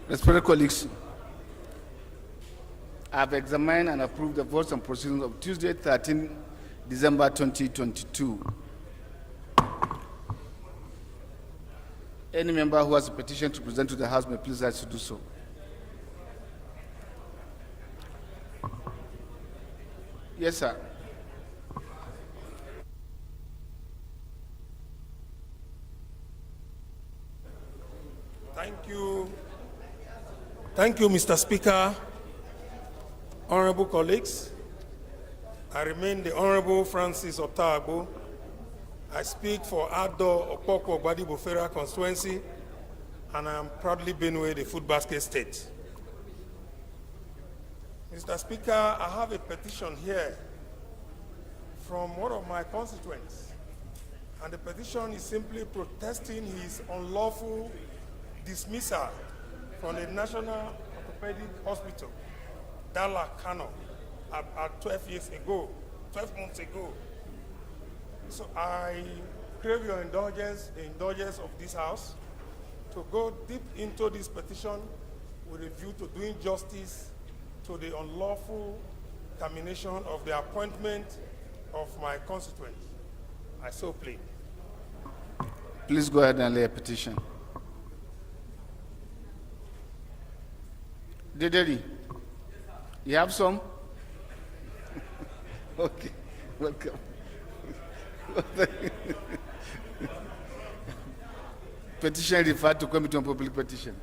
Respected colleagues, I have examined and approved the votes and proceedings of Tuesday, 13 December 2022. Any member who has a petition to present to the House may please rise to do so. Yes, sir. Thank you, Mr. Speaker. Honorable colleagues, I remain the Honorable Francis Otaagbo. I speak for Ado Okpoko Gbadibo Federal Constituency, and I am proudly Benue, the food basket state. Mr. Speaker, I have a petition here from one of my constituents, and the petition is simply protesting his unlawful dismissal from the National Orthopedic Hospital, Dala, Kano, at 12 months ago. So I crave your indulgence, the indulgence of this House, to go deep into this petition with a view to doing justice to the unlawful termination of the appointment of my constituent. I so plead. Please go ahead and lay a petition. Dederi, you have some? Okay, welcome. Petition referred to Committee on Public Petition.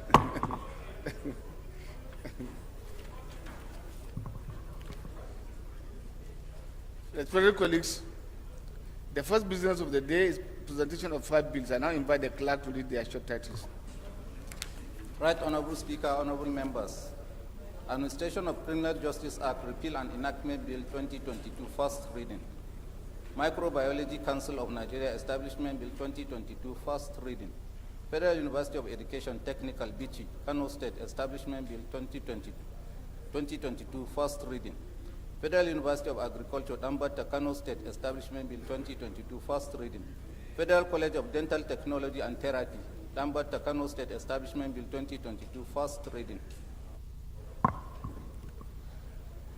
Respected colleagues, the first business of the day is presentation of 5 bills. I now invite the clerk to read their short titles. Right Honorable Speaker, honorable members. Administration of Criminal Justice Act, Repeal and Enactment Bill 2022, first reading. Microbiology Council of Nigeria Establishment Bill 2022, first reading. Federal University of Education Technical, Bichi, Kano State Establishment Bill 2022, first reading. Federal University of Agriculture, Dambata, Kano State Establishment Bill 2022, first reading. Federal College of Dental Technology and Therapy, Dambata, Kano State Establishment Bill 2022, first reading.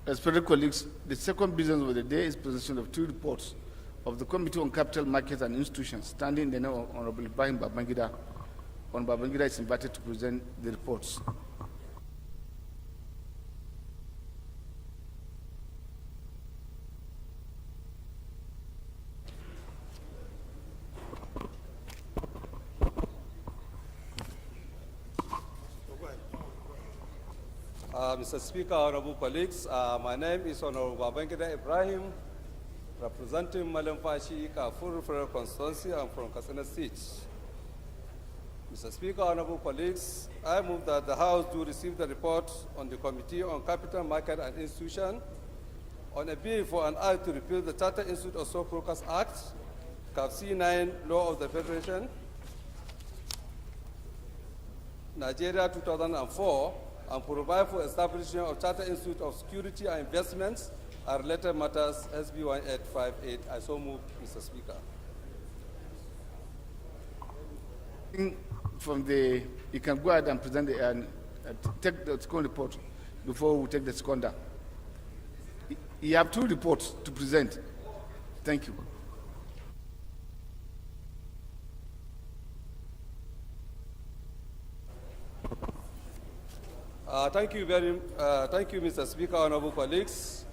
Respected colleagues, the second business of the day is presentation of 2 reports of the Committee on Capital Markets and Institutions, standing in the name of Honorable Ibrahim Babangida. Honorable Babangida is invited to present the reports. Mr. Speaker, honorable colleagues, my name is Honorable Babangida Ibrahim, representing Malamfashi Kafur Federal Constituency. I'm from Katsina State. Mr. Speaker, honorable colleagues, I move that the House do receive the report on the Committee on Capital Market and Institution on a bill for an act to repeal the Charter Institute of Stockbrokers Act, Cap C9, Law of the Federation, Nigeria 2004, and provide for establishment of Charter Institute of Security and Investments and related matters, SB 1858. I so move, Mr. Speaker. You can go ahead and present take the second report before we take the seconder. You have 2 reports to present. Thank you. Thank you, Mr. Speaker, honorable colleagues.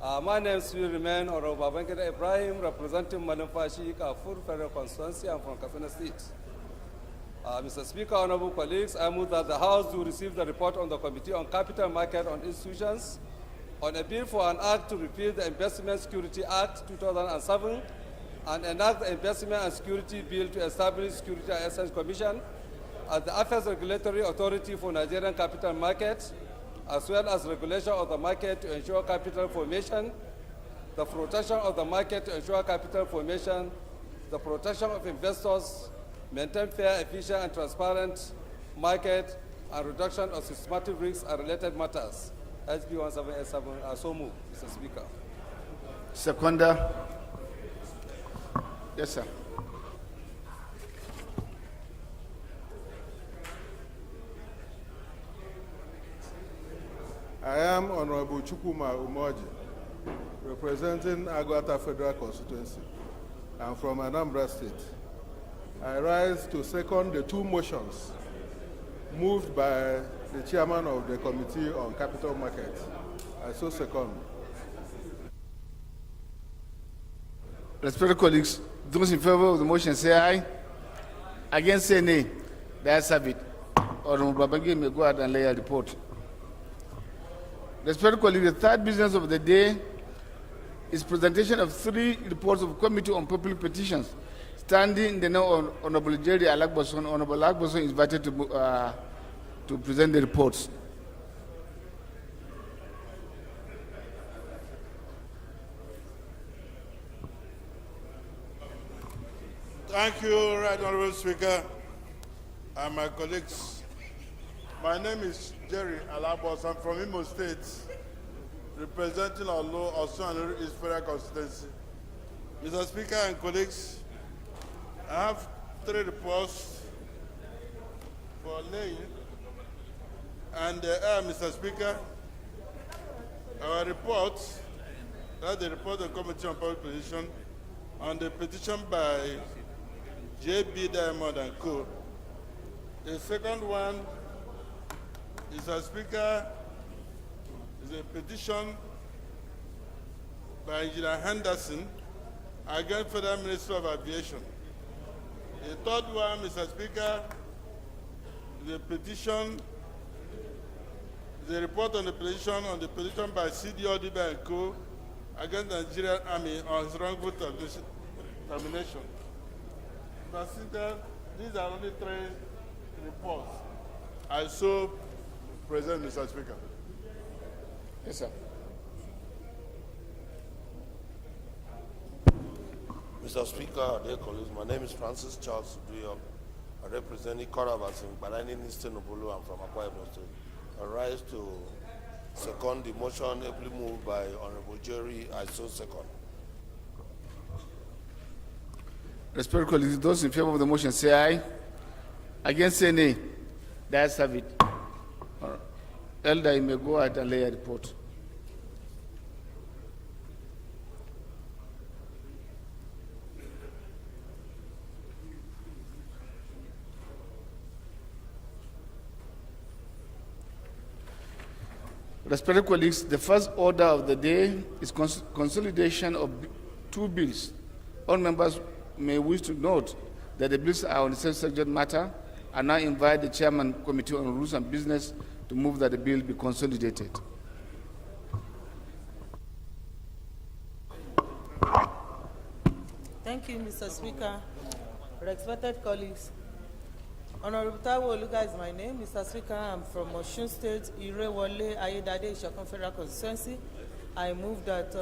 My name still remains Honorable Babangida Ibrahim, representing Malamfashi Kafur Federal Constituency. I'm from Katsina State. Mr. Speaker, honorable colleagues, I move that the House do receive the report on the Committee on Capital Market and Institutions on a bill for an act to repeal the Investment Security Act 2007 and enact the Investment and Security Bill to establish Security and Exchange Commission as the Affairs Regulatory Authority for Nigerian capital market, as well as regulation of the market to ensure capital formation, the protection of the market to ensure capital formation, the protection of investors, maintain fair, efficient, and transparent market, and reduction of systematic risks and related matters. SB 1787, I so move, Mr. Speaker. Seconder. Yes, sir. I am Honorable Chukuma Umoji, representing Aguata Federal Constituency. I'm from Anambra State. I rise to second the two motions moved by the chairman of the Committee on Capital Markets. I so second. Respected colleagues, those in favor of the motion say aye. Against say nay. The ayes have it. Honorable Babangida may go ahead and lay a report. Respected colleagues, the third business of the day is presentation of 3 reports of Committee on Public Petitions. Standing in the name of Honorable Jerry Alagboson, Honorable Alagboson is invited to present the reports. Thank you, Right Honorable Speaker, and my colleagues. My name is Jerry Alabos. I'm from Imo State, representing Olo, Osun East Federal Constituency. Mr. Speaker and colleagues, I have 3 reports for laying. And Mr. Speaker, our report, that's the report of the Committee on Public Petition, on the petition by J.B. Diamond and Co. The second one, Mr. Speaker, is a petition by Engineer Henderson against Federal Ministry of Aviation. The third one, Mr. Speaker, is a petition, is a report on the petition by C.D. Odibe and Co. against the Nigerian Army on his wrongful termination. Mr. Speaker, these are only 3 reports. I so present, Mr. Speaker. Yes, sir. Mr. Speaker, dear colleagues, my name is Francis Charles Duyok. I represent Ikorabas in Banani Eastern Obulu. I'm from Akwa Ibom State. I rise to second the motion ably moved by Honorable Jerry. I so second. Respected colleagues, those in favor of the motion say aye. Against say nay. The ayes have it. Elder, you may go ahead and lay a report. Respected colleagues, the first order of the day is consolidation of 2 bills. All members may wish to note that the bills are on the same subject matter. I now invite the Chairman Committee on Rules and Business to move that the bill be consolidated. Thank you, Mr. Speaker. Respected colleagues, Honorable Taiwo Oluga is my name. Mr. Speaker, I'm from Osun State, Irewole, Ayedade, Ishokun Federal Constituency. I move that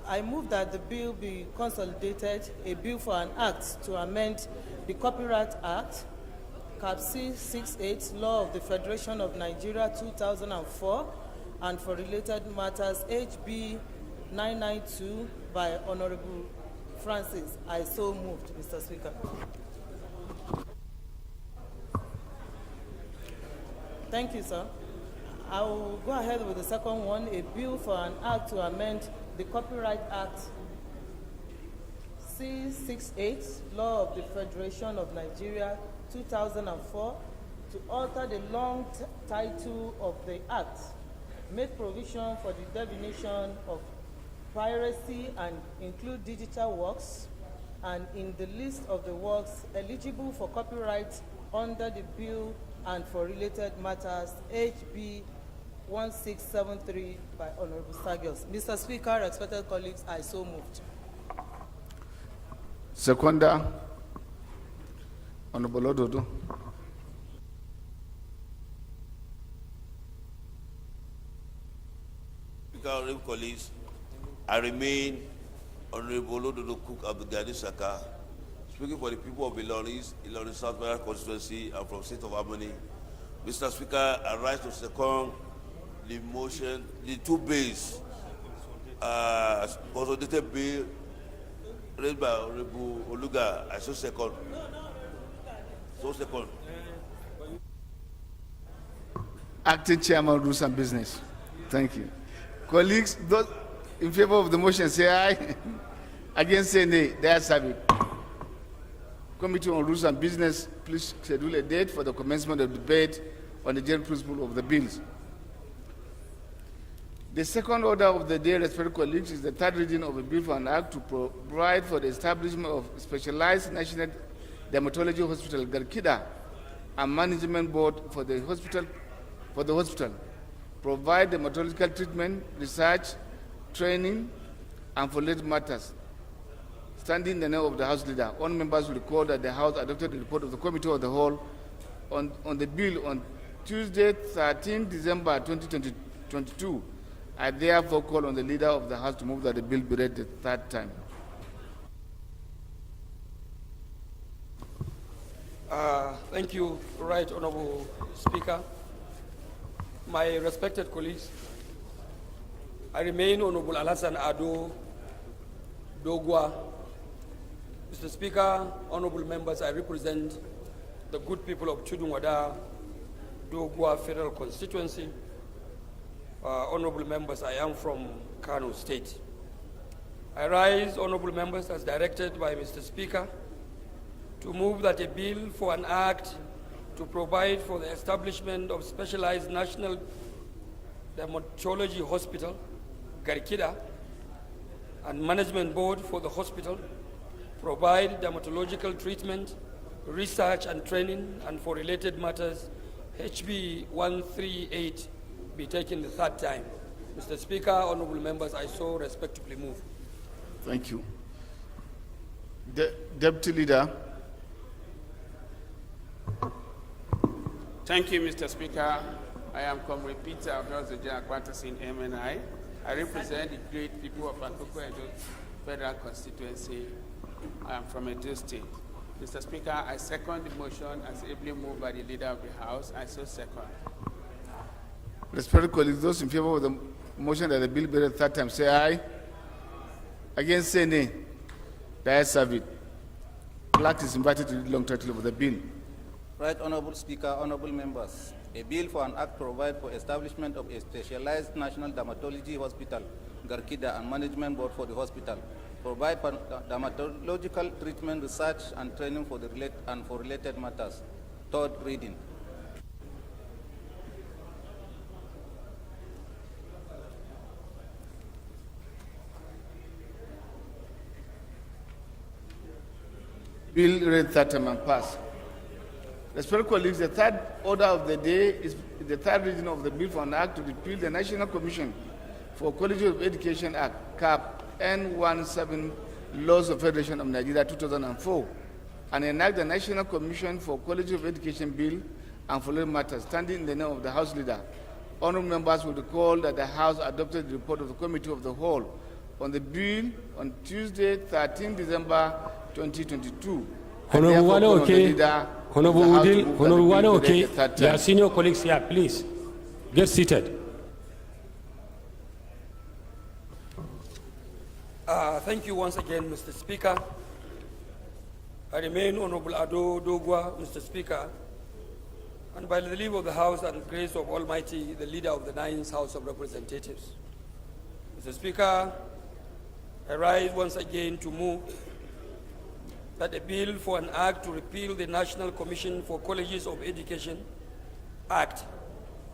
I move that the bill be consolidated, a bill for an act to amend the Copyright Act, Cap C68, Law of the Federation of Nigeria 2004, and for related matters, HB 992 by Honorable Francis. I so moved, Mr. Speaker. Thank you, sir. I will go ahead with the second one, a bill for an act to amend the Copyright Act C68, Law of the Federation of Nigeria 2004, to alter the long title of the Act, make provision for the definition of piracy and include digital works, and in the list of the works eligible for copyright under the bill and for related matters, HB 1673 by Honorable Sagios. Mr. Speaker, respected colleagues, I so moved. Seconder, Honorable Ododo. Speaker, honorable colleagues, I remain Honorable Ododo Cook Abdulgani Saka, speaking for the people of Ilorin South Federal Constituency and from State of Harmony. Mr. Speaker, I rise to second the motion, the 2 bills, consolidated bill raised by Honorable Oluga. I so second. So second. Acting Chairman, Rules and Business. Thank you. Colleagues, those in favor of the motion say aye. Against say nay. The ayes have it. Committee on Rules and Business, please schedule a date for the commencement of debate on the general principle of the bills. The second order of the day, respected colleagues, is the third reading of a bill for an act to provide for the establishment of specialized national dermatology hospital, Garkida, and management board for the hospital, provide dermatological treatment, research, training, and for related matters. Standing in the name of the House Leader, all members will recall that the House adopted the report of the Committee of the Whole on the bill on Tuesday, 13 December 2022. I therefore call on the Leader of the House to move that the bill be read the third time. Thank you, Right Honorable Speaker. My respected colleagues, I remain Honorable Alassane Ado Dogwa. Mr. Speaker, honorable members, I represent the good people of Chudunwada, Dogwa Federal Constituency. Honorable members, I am from Kano State. I rise, honorable members, as directed by Mr. Speaker, to move that a bill for an act to provide for the establishment of specialized national dermatology hospital, Garkida, and management board for the hospital, provide dermatological treatment, research and training, and for related matters, HB 138 be taken the third time. Mr. Speaker, honorable members, I so respectfully move. Thank you. Deputy Leader. Thank you, Mr. Speaker. I am Comrade Peter of the General Quarters in MNI. I represent the great people of Akoko Edo Federal Constituency. I am from Edo State. Mr. Speaker, I second the motion as ably moved by the Leader of the House. I so second. Respected colleagues, those in favor of the motion that the bill be read third time, say aye. Against, say nay. The ayes have it. Clerk is invited to read the long title of the bill. Right Honorable Speaker, honorable members, a bill for an act to provide for establishment of a specialized national dermatology hospital, Garkida, and management board for the hospital, provide for dermatological treatment, research, and training for related matters. Third reading. Bill read third time and pass. Respected colleagues, the third order of the day is the third reading of the bill for an act to repeal the National Commission for Colleges of Education Act, CAP N17, Laws of Federation of Nigeria 2004, and enact the National Commission for Colleges of Education Bill and for related matters. Standing in the name of the House Leader, honorable members will recall that the House adopted the report of the Committee of the Whole on the bill on Tuesday, 13 December 2022. Honorable Wano, okay. There are senior colleagues here, please. Get seated. Thank you once again, Mr. Speaker. I remain Honorable Ado Dogwa, Mr. Speaker, and by the leave of the House and grace of Almighty, the Leader of the Ninth House of Representatives. Mr. Speaker, I rise once again to move that a bill for an act to repeal the National Commission for Colleges of Education Act,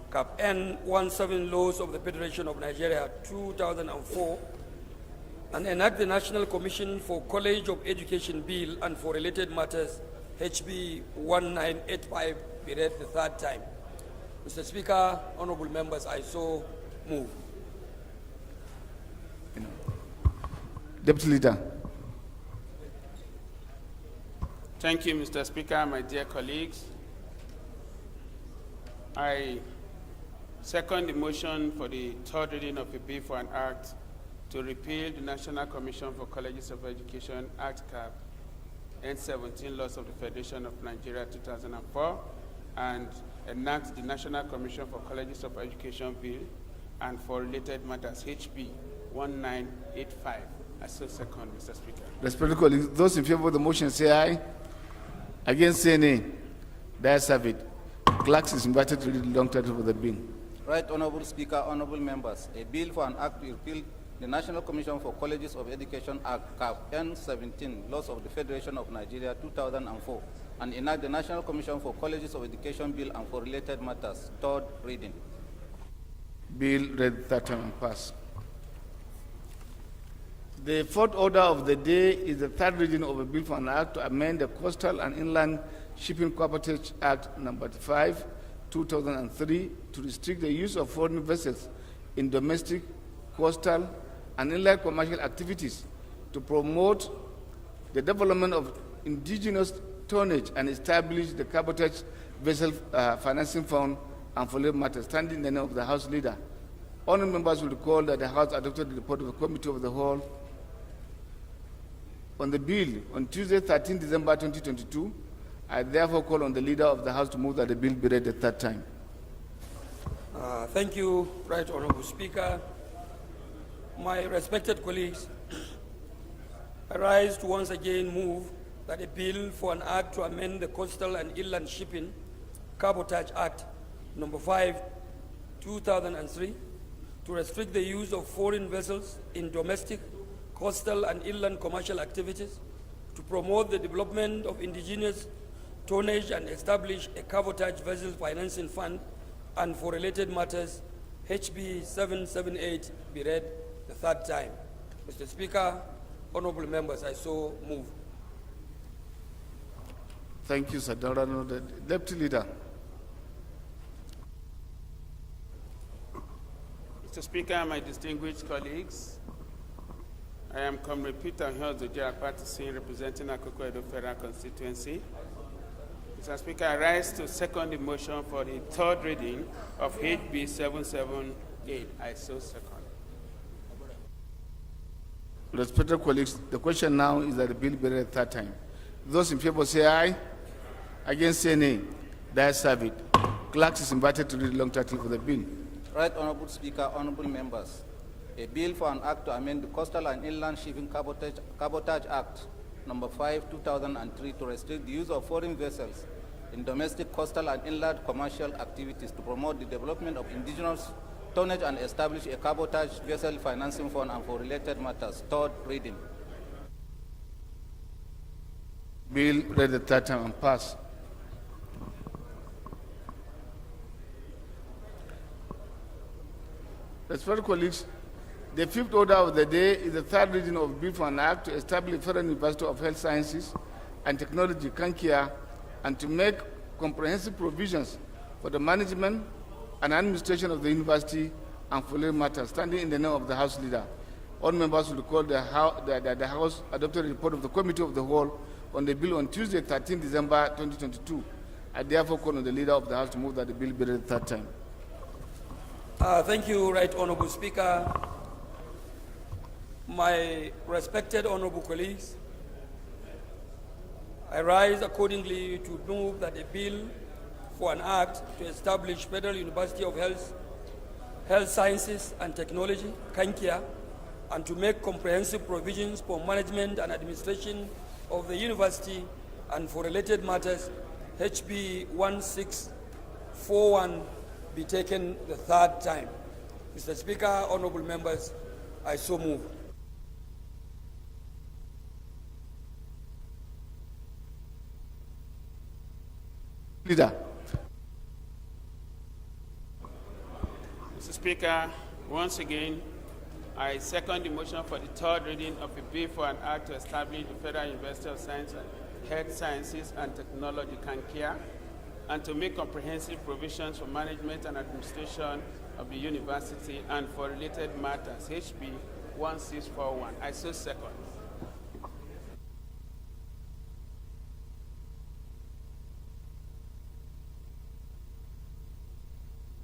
CAP N17, Laws of the Federation of Nigeria 2004, and enact the National Commission for College of Education Bill and for related matters, HB 1985, be read the third time. Mr. Speaker, honorable members, I so move. Deputy Leader. Thank you, Mr. Speaker, my dear colleagues. I second the motion for the third reading of a bill for an act to repeal the National Commission for Colleges of Education Act, CAP N17, Laws of the Federation of Nigeria 2004, and enact the National Commission for Colleges of Education Bill and for related matters, HB 1985. I so second, Mr. Speaker. Respected colleagues, those in favor of the motion say aye. Against, say nay. The ayes have it. Clerk is invited to read the long title of the bill. Right Honorable Speaker, honorable members, a bill for an act to repeal the National Commission for Colleges of Education Act, CAP N17, Laws of the Federation of Nigeria 2004, and enact the National Commission for Colleges of Education Bill and for related matters, third reading. Bill read third time and pass. The fourth order of the day is the third reading of a bill for an act to amend the Coastal and Inland Shipping Cooperative Act number 5, 2003 to restrict the use of foreign vessels in domestic, coastal, and inland commercial activities to promote the development of indigenous tonnage and establish the cabotage vessel financing fund and for labor matters, standing in the name of the House Leader. Honourable members will recall that the House adopted the report of the Committee of the Whole on the bill on Tuesday, 13 December 2022. I therefore call on the Leader of the House to move that the bill be read the third time. Thank you, Right Honorable Speaker. My respected colleagues, I rise to once again move that a bill for an act to amend the Coastal and Inland Shipping Cabotage Act number 5, 2003 to restrict the use of foreign vessels in domestic, coastal, and inland commercial activities, to promote the development of indigenous tonnage and establish a cabotage vessel financing fund, and for related matters, HB 778 be read the third time. Mr. Speaker, honorable members, I so move. Thank you, Sir Dorano. The Deputy Leader. Mr. Speaker, my distinguished colleagues, I am Comrade Peter Hyozo Party, representing Akoko Edo Federal Constituency. Mr. Speaker, I rise to second the motion for the third reading of HB 778. I so second. Respected colleagues, the question now is that the bill be read a third time. Those in favor say aye. Against say nay. The ayes have it. Clerk is invited to read the long title for the bill. Right Honorable Speaker, honorable members, a bill for an act to amend the Coastal and Inland Shipping Cabotage Act number 5, 2003 to restrict the use of foreign vessels in domestic, coastal, and inland commercial activities to promote the development of indigenous tonnage and establish a cabotage vessel financing fund and for related matters, third reading. Bill read the third time and pass. Respected colleagues, the fifth order of the day is the third reading of Bill for an Act to establish Federal University of Health Sciences and Technology, Kankia, and to make comprehensive provisions for the management and administration of the university and for labor matters, standing in the name of the House Leader. All members will recall that the House adopted a report of the Committee of the Whole on the bill on Tuesday, 13 December 2022. I therefore call on the Leader of the House to move that the bill be read the third time. Thank you, Right Honorable Speaker. My respected honorable colleagues, I rise accordingly to move that a bill for an act to establish Federal University of Health Sciences and Technology, Kankia, and to make comprehensive provisions for management and administration of the university and for related matters, HB 1641, be taken the third time. Mr. Speaker, honorable members, I so move. Leader. Mr. Speaker, once again, I second the motion for the third reading of a bill for an act to establish the Federal University of Health Sciences and Technology, Kankia, and to make comprehensive provisions for management and administration of the university and for related matters, HB 1641. I so second.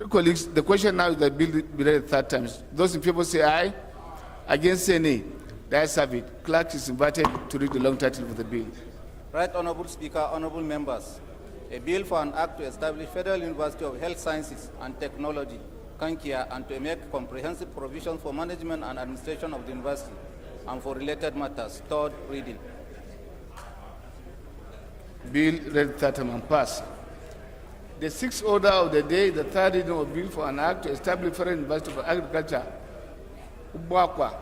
Colleagues, the question now is that bill be read third time. Those in favor say aye. Against say nay. The ayes have it. Clerk is invited to read the long title of the bill. Right Honorable Speaker, honorable members, a bill for an act to establish Federal University of Health Sciences and Technology, Kankia, and to make comprehensive provisions for management and administration of the university and for related matters, third reading. Bill read third time and pass. The sixth order of the day is the third reading of bill for an act to establish Federal University of Agriculture, Ubwakwa,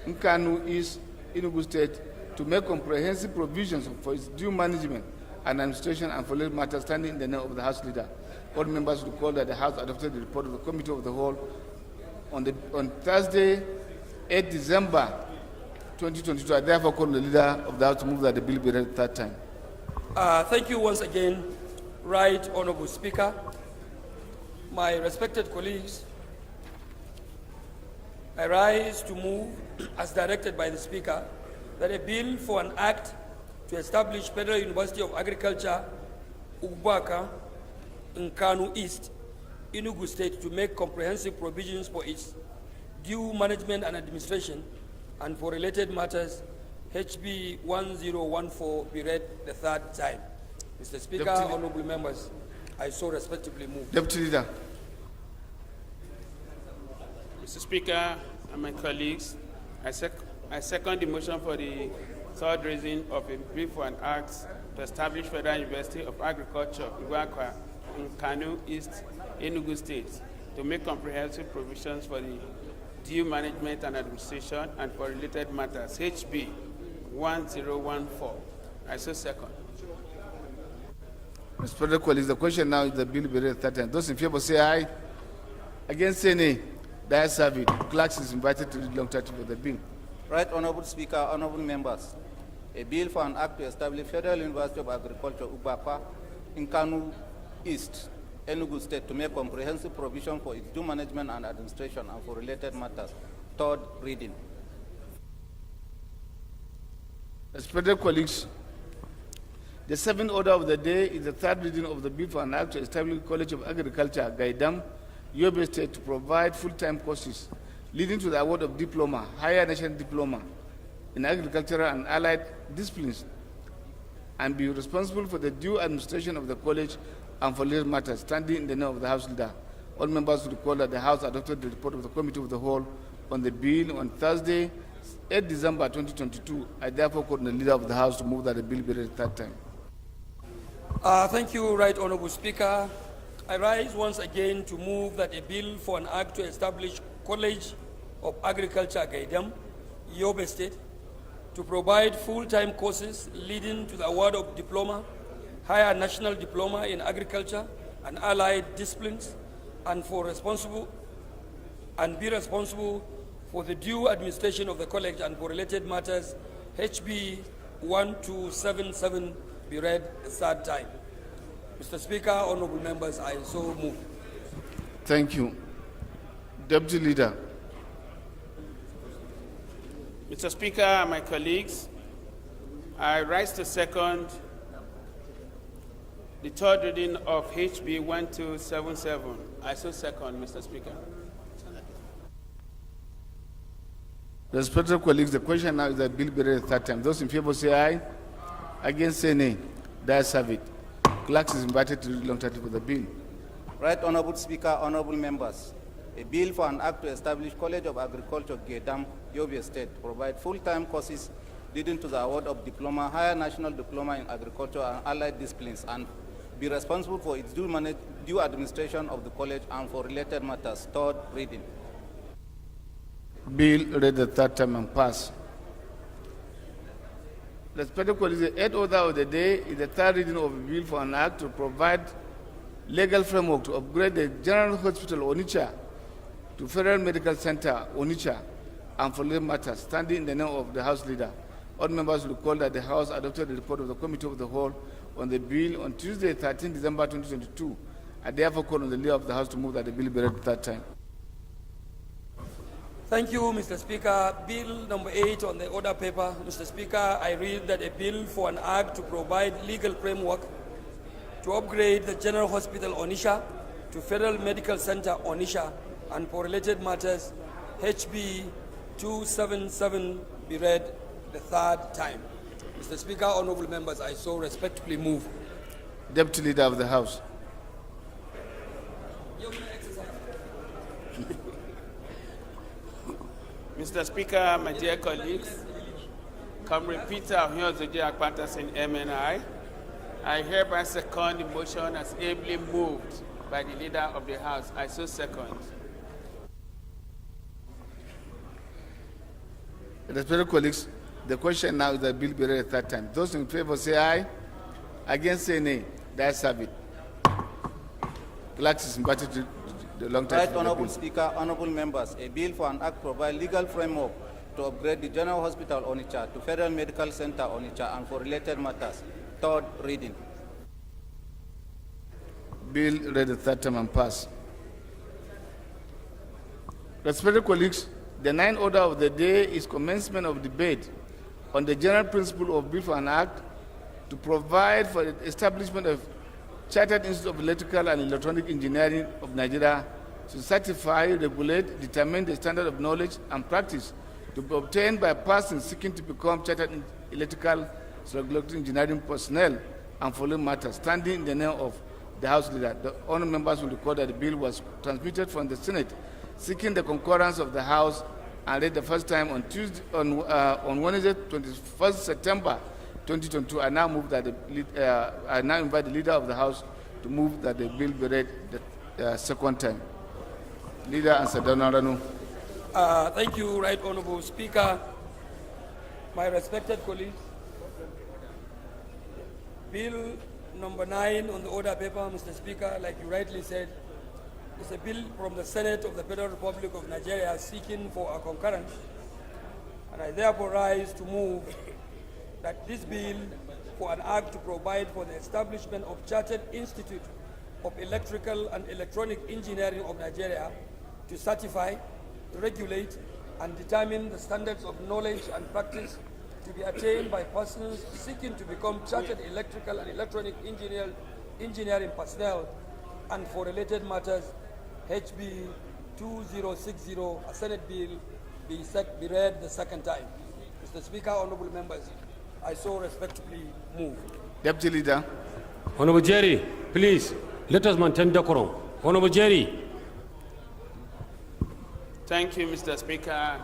Nkanu East, Enugu State, to make comprehensive provisions for its due management and administration and for related matters standing in the name of the House Leader. All members recall that the House adopted the report of the Committee of the Whole on Thursday, 8 December 2022. I therefore call the Leader of the House to move that the bill be read the third time. Thank you once again, Right Honorable Speaker. My respected colleagues, I rise to move, as directed by the Speaker, that a bill for an act to establish Federal University of Agriculture, Ubwaka, Nkanu East, Enugu State, to make comprehensive provisions for its due management and administration and for related matters, HB 1014, be read the third time. Mr. Speaker, honorable members, I so respectfully move. Deputy Leader. Mr. Speaker and my colleagues, I second the motion for the third reading of a bill for an act to establish Federal University of Agriculture, Ubwakwa, in Kanu East, Enugu State, to make comprehensive provisions for the due management and administration and for related matters, HB 1014. I so second. Respected colleagues, the question now is the bill be read the third time. Those in favor say aye. Against say nay. The ayes have it. Clerks is invited to read long title of the bill. Right Honorable Speaker, honorable members, a bill for an act to establish Federal University of Agriculture, Ubwakwa, in Kanu East, Enugu State, to make comprehensive provision for its due management and administration and for related matters. Third reading. Respected colleagues, the seventh order of the day is the third reading of the bill for an act to establish College of Agriculture, Gaidam, Yobe State, to provide full-time courses leading to the award of diploma, higher national diploma in agricultural and allied disciplines, and be responsible for the due administration of the college and for related matters standing in the name of the House Leader. All members recall that the House adopted the report of the Committee of the Whole on the bill on Thursday, 8 December 2022. I therefore call on the Leader of the House to move that the bill be read the third time. Thank you, Right Honorable Speaker. I rise once again to move that a bill for an act to establish College of Agriculture, Gaidam, Yobe State, to provide full-time courses leading to the award of diploma, higher national diploma in agriculture and allied disciplines, and be responsible for the due administration of the college and for related matters, HB 1277, be read a third time. Mr. Speaker, honorable members, I so move. Thank you. Deputy Leader. Mr. Speaker and my colleagues, I rise to second the third reading of HB 1277. I so second, Mr. Speaker. Respected colleagues, the question now is that bill be read the third time. Those in favor say aye. Against say nay. The ayes have it. Clerks is invited to read long title for the bill. Right Honorable Speaker, honorable members, a bill for an act to establish College of Agriculture, Gaidam, Yobe State, to provide full-time courses leading to the award of diploma, higher national diploma in agriculture and allied disciplines, and be responsible for its due administration of the college and for related matters. Third reading. Bill read the third time and pass. Respected colleagues, the eighth order of the day is the third reading of a bill for an act to provide legal framework to upgrade the General Hospital Onitsha to Federal Medical Center Onitsha and for related matters standing in the name of the House Leader. All members recall that the House adopted the report of the Committee of the Whole on the bill on Tuesday, 13 December 2022. I therefore call on the Leader of the House to move that the bill be read the third time. Thank you, Mr. Speaker. Bill number 8 on the order paper. Mr. Speaker, I read that a bill for an act to provide legal framework to upgrade the General Hospital Onitsha to Federal Medical Center Onitsha and for related matters, HB 277, be read the third time. Mr. Speaker, honorable members, I so respectfully move. Deputy Leader of the House. Mr. Speaker, my dear colleagues, Comrade Peter Ahiozoje Akpata in MNI, I hereby second the motion as ably moved by the Leader of the House. I so second. Respected colleagues, the question now is that bill be read a third time. Those in favor say aye. Against say nay. That's have it. Clerk is invited to the long time. Right, Honorable Speaker, honorable members, a bill for an act provide legal framework to upgrade the General Hospital Onitsha to Federal Medical Center Onitsha and for related matters. Third reading. Bill read the third time and pass. Respected colleagues, the ninth order of the day is commencement of debate on the general principle of bill for an act to provide for the establishment of Chartered Institute of Electrical and Electronic Engineering of Nigeria to certify, regulate, determine the standard of knowledge and practice to be obtained by persons seeking to become Chartered Electrical Regulatory Engineering personnel and following matters, standing in the name of the House Leader. The honourable members will record that the bill was transmitted from the Senate, seeking the concurrence of the House and read the first time on Tuesday, on Wednesday, 21st September 2022. I now move that I now invite the Leader of the House to move that the bill be read the second time. Leader answer Donaranu. Thank you, Right Honorable Speaker. My respected colleagues, Bill number 9 on the order paper, Mr. Speaker, like you rightly said, is a bill from the Senate of the Federal Republic of Nigeria seeking for a concurrence, and I therefore rise to move that this bill for an act to provide for the establishment of Chartered Institute of Electrical and Electronic Engineering of Nigeria to certify, regulate, and determine the standards of knowledge and practice to be attained by persons seeking to become Chartered Electrical and Electronic Engineering personnel and for related matters, HB 2060, a Senate bill, be read the second time. Mr. Speaker, honorable members, I so respectfully move. Deputy Leader. Honorable Jerry, please, let us maintain decorum. Honorable Jerry. Thank you, Mr. Speaker.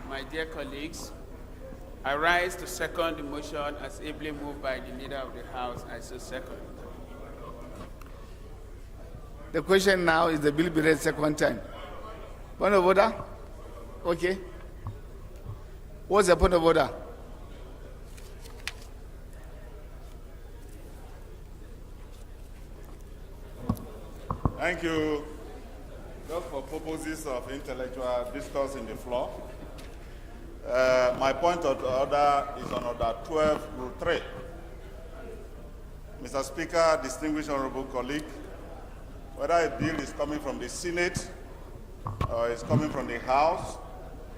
My dear colleagues, I rise to second the motion as ably moved by the Leader of the House. I so second. The question now is the bill be read second time. Point of order? Okay. What's the point of order? Thank you. Just for purposes of intellectual discourse in the floor, my point of order is on order 12, rule 3. Mr. Speaker, distinguished honorable colleague, whether a bill is coming from the Senate or is coming from the House,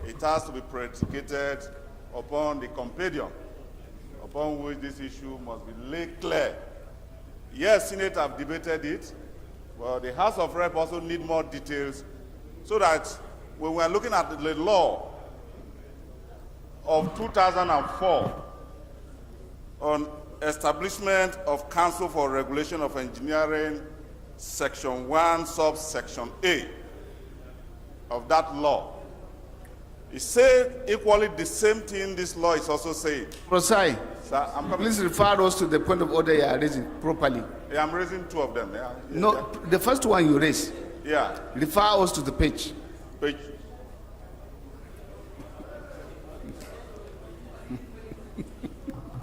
it has to be predicated upon the compendium upon which this issue must be laid clear. Yes, Senate have debated it, but the House of Rep also need more details so that when we are looking at the law of 2004 on establishment of Council for Regulation of Engineering, Section 1, subsection A of that law, it said equally the same thing this law is also saying. Prosai, Sir, please refer us to the point of order you are raising properly. Yeah, I'm raising two of them. Yeah. No, the first one you raise. Yeah. Refer us to the page. Page.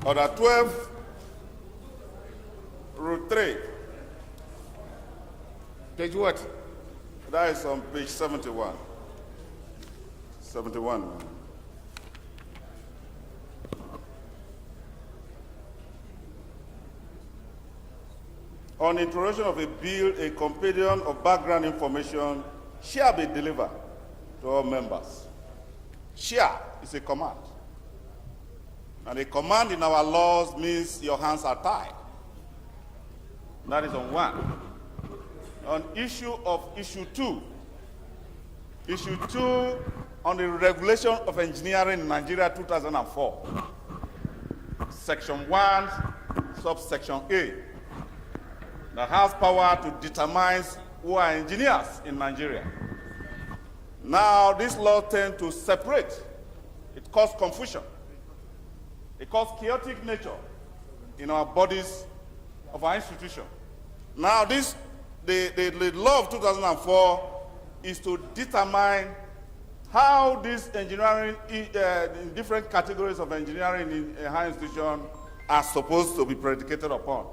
Order 12, rule 3. Page what? That is on page 71. 71. On introduction of a bill, a compendium of background information shall be delivered to all members. Shall is a command. And a command in our laws means your hands are tied. That is on 1. On issue 2. Issue 2 on the regulation of engineering in Nigeria 2004. Section 1, subsection A. That has power to determine who are engineers in Nigeria. Now, this law tends to separate. It causes confusion. It causes chaotic nature in our bodies of our institution. Now, the law of 2004 is to determine how this engineering, in different categories of engineering in a higher institution are supposed to be predicated upon.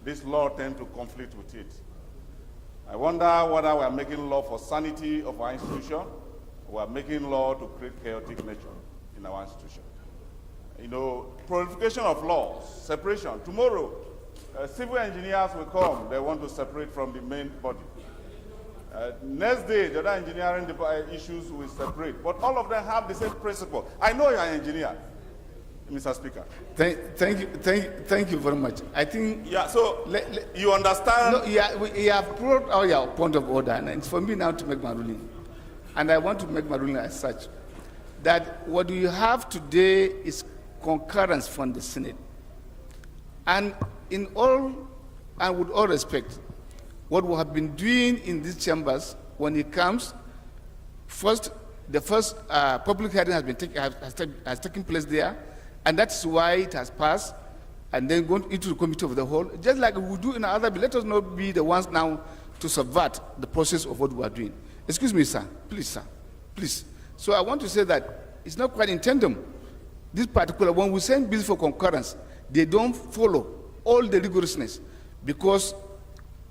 This law tends to conflict with it. I wonder whether we are making law for sanity of our institution, or we are making law to create chaotic nature in our institution. You know, proliferation of laws, separation. Tomorrow, civil engineers will come. They want to separate from the main body. Next day, the other engineering issues will separate. But all of them have the same principle. I know you are an engineer, Mr. Speaker. Thank you very much. I think... Yeah, so you understand... No, yeah, we have brought out your point of order, and it's for me now to make my ruling. And I want to make my ruling as such, that what we have today is concurrence from the Senate. And in all, and with all respect, what we have been doing in these chambers when it comes, the first public hearing has taken place there, and that's why it has passed, and then going into the committee of the whole, just like we do in other bills. Let us not be the ones now to subvert the process of what we are doing. Excuse me, sir. Please, sir. Please. So I want to say that it's not quite in tandem. This particular, when we send bills for concurrence, they don't follow all the rigorousness because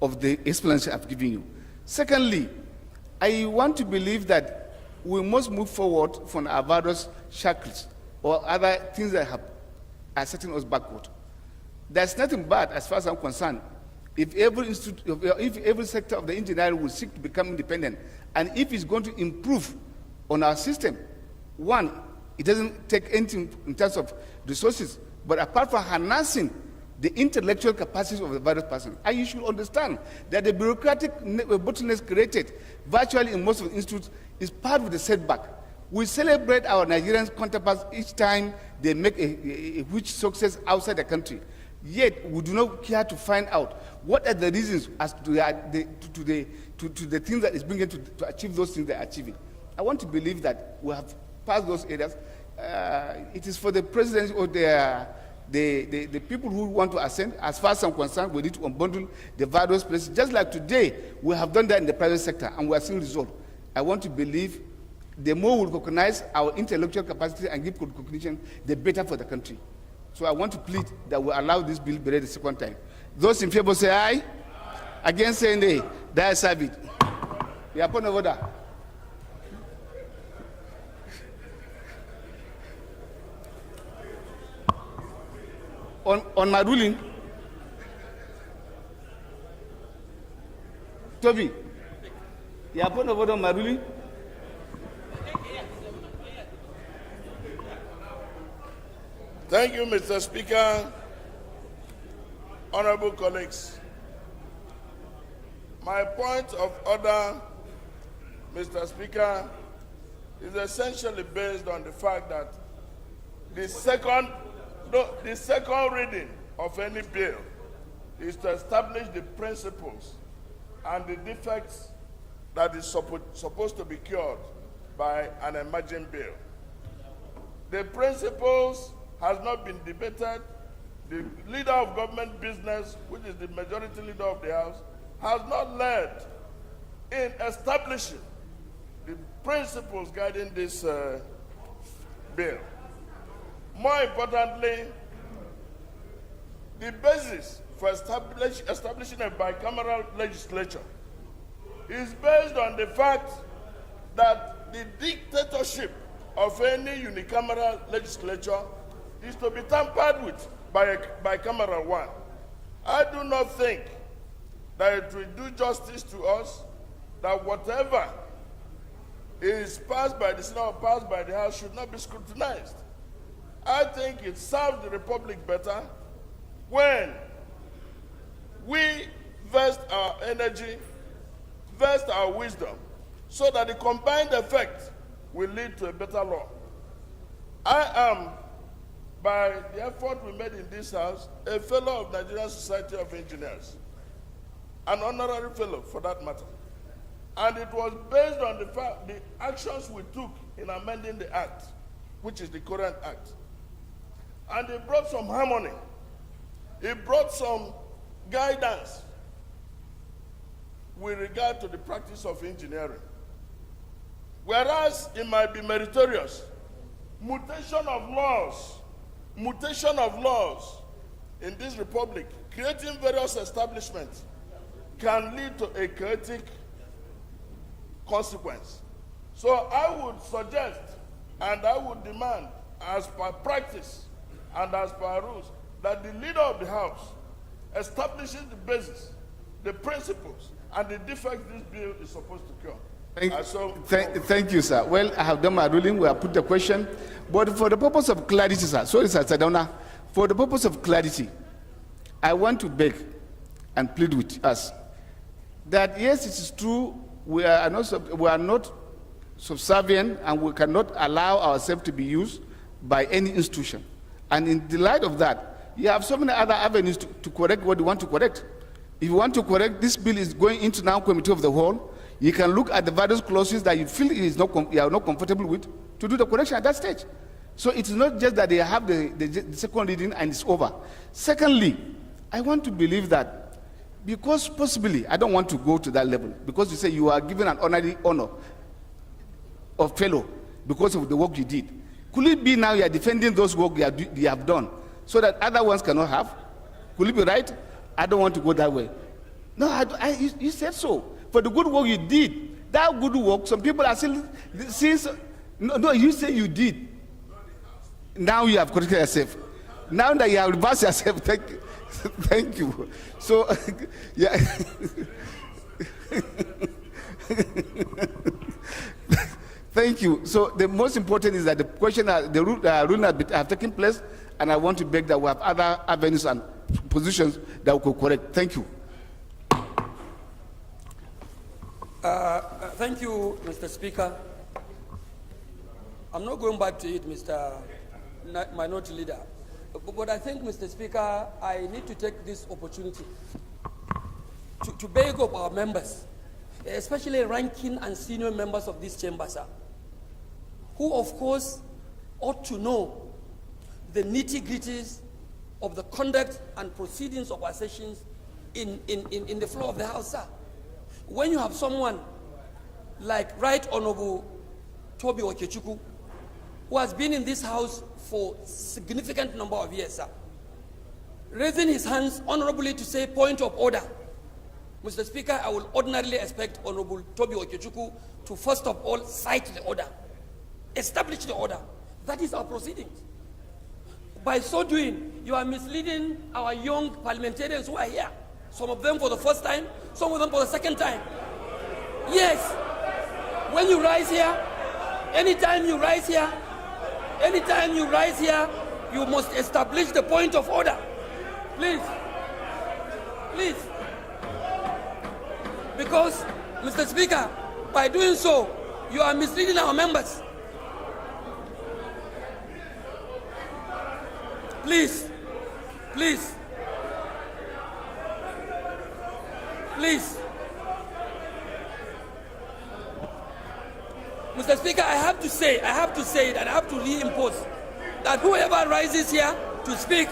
of the explanation I've given you. Secondly, I want to believe that we must move forward from our various shackles or other things that are setting us backward. There's nothing bad, as far as I'm concerned, if every sector of the engineering will seek to become independent, and if it's going to improve on our system. One, it doesn't take anything in terms of resources, but apart from harnessing the intellectual capacities of the various persons. And you should understand that the bureaucratic bottlenecks created virtually in most of the institutes is part of the setback. We celebrate our Nigerian counterparts each time they make a huge success outside the country. Yet, we do not care to find out what are the reasons as to the things that is bringing to achieve those things they are achieving. I want to believe that we have passed those areas. It is for the president or the people who want to ascend. As far as I'm concerned, we need to unbundle the various places. Just like today, we have done that in the private sector, and we are seeing results. I want to believe the more we recognize our intellectual capacity and give recognition, the better for the country. So I want to plead that we allow this bill be read the second time. Those in favor say aye. Against say nay. That is it. We are point of order. On my ruling, Toby, you are point of order on my ruling? Thank you, Mr. Speaker. Honorable colleagues, my point of order, Mr. Speaker, is essentially based on the fact that the second reading of any bill is to establish the principles and the defects that is supposed to be cured by an emerging bill. The principles has not been debated. The leader of government business, which is the majority leader of the House, has not led in establishing the principles guiding this bill. More importantly, the basis for establishing a bicameral legislature is based on the fact that the dictatorship of any unicameral legislature is to be tampered with by a bicameral one. I do not think that it will do justice to us that whatever is passed by the Senate or passed by the House should not be scrutinized. I think it serves the Republic better when we vest our energy, vest our wisdom, so that the combined effect will lead to a better law. I am, by the effort we made in this House, a fellow of Nigerian Society of Engineers, an honorary fellow for that matter. And it was based on the actions we took in amending the Act, which is the current Act. And it brought some harmony. It brought some guidance with regard to the practice of engineering. Whereas it might be meritorious, mutation of laws in this republic, creating various establishments, can lead to a chaotic consequence. So I would suggest and I would demand, as per practice and as per rules, that the leader of the House establishes the basis, the principles, and the defects this bill is supposed to cure. Thank you, sir. Well, I have done my ruling. We have put the question. But for the purpose of clarity, sir, sorry, Sir Sadona, for the purpose of clarity, I want to beg and plead with us that, yes, it is true, we are not subservient and we cannot allow ourselves to be used by any institution. And in the light of that, you have so many other avenues to correct what you want to correct. If you want to correct, this bill is going into now committee of the whole. You can look at the various clauses that you feel you are not comfortable with to do the correction at that stage. So it is not just that they have the second reading and it's over. Secondly, I want to believe that because possibly, I don't want to go to that level, because you say you are given an honorary honor of fellow because of the work you did. Could it be now you are defending those work you have done so that other ones cannot have? Could it be right? I don't want to go that way. No, you said so. For the good work you did, that good work, some people are still, no, you say you did. Now you have corrected yourself. Now that you have reversed yourself, thank you. So, yeah. Thank you. So the most important is that the question, the ruling have taken place, and I want to beg that we have other avenues and positions that we could correct. Thank you. Thank you, Mr. Speaker. I'm not going back to it, Mr. Minority Leader. But I think, Mr. Speaker, I need to take this opportunity to beg of our members, especially ranking and senior members of this chamber, sir, who, of course, ought to know the nitty-gritties of the conduct and proceedings of our sessions in the floor of the House, sir. When you have someone like Right Honorable Toby Okechukwu, who has been in this House for a significant number of years, sir, raising his hands honorably to say point of order, Mr. Speaker, I will ordinarily expect Honorable Toby Okechukwu to first of all cite the order, establish the order. That is our proceedings. By so doing, you are misleading our young parliamentarians who are here. Some of them for the first time, some of them for the second time. Yes, when you rise here, anytime you rise here, you must establish the point of order. Please. Because, Mr. Speaker, by doing so, you are misleading our members. Please. Mr. Speaker, I have to say it, and I have to reimpose that whoever rises here to speak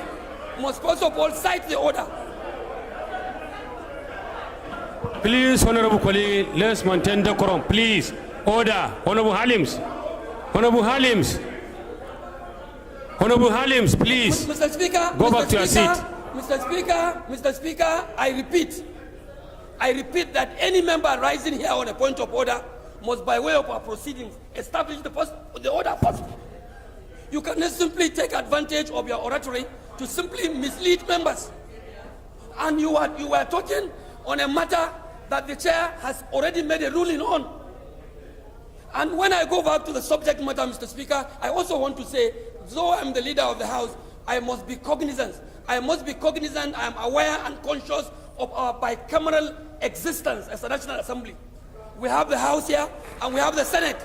must first of all cite the order. Please, Honorable colleague, let's maintain decorum. Please, order. Honorable Halims, please. Mr. Speaker, go back to your seat. Mr. Speaker, I repeat that any member rising here on a point of order must, by way of our proceedings, establish the order first. You cannot simply take advantage of your oratory to simply mislead members. And you were talking on a matter that the chair has already made a ruling on. And when I go back to the subject matter, Mr. Speaker, I also want to say, though I'm the leader of the House, I must be cognizant. I am aware and conscious of our bicameral existence as a National Assembly. We have the House here and we have the Senate.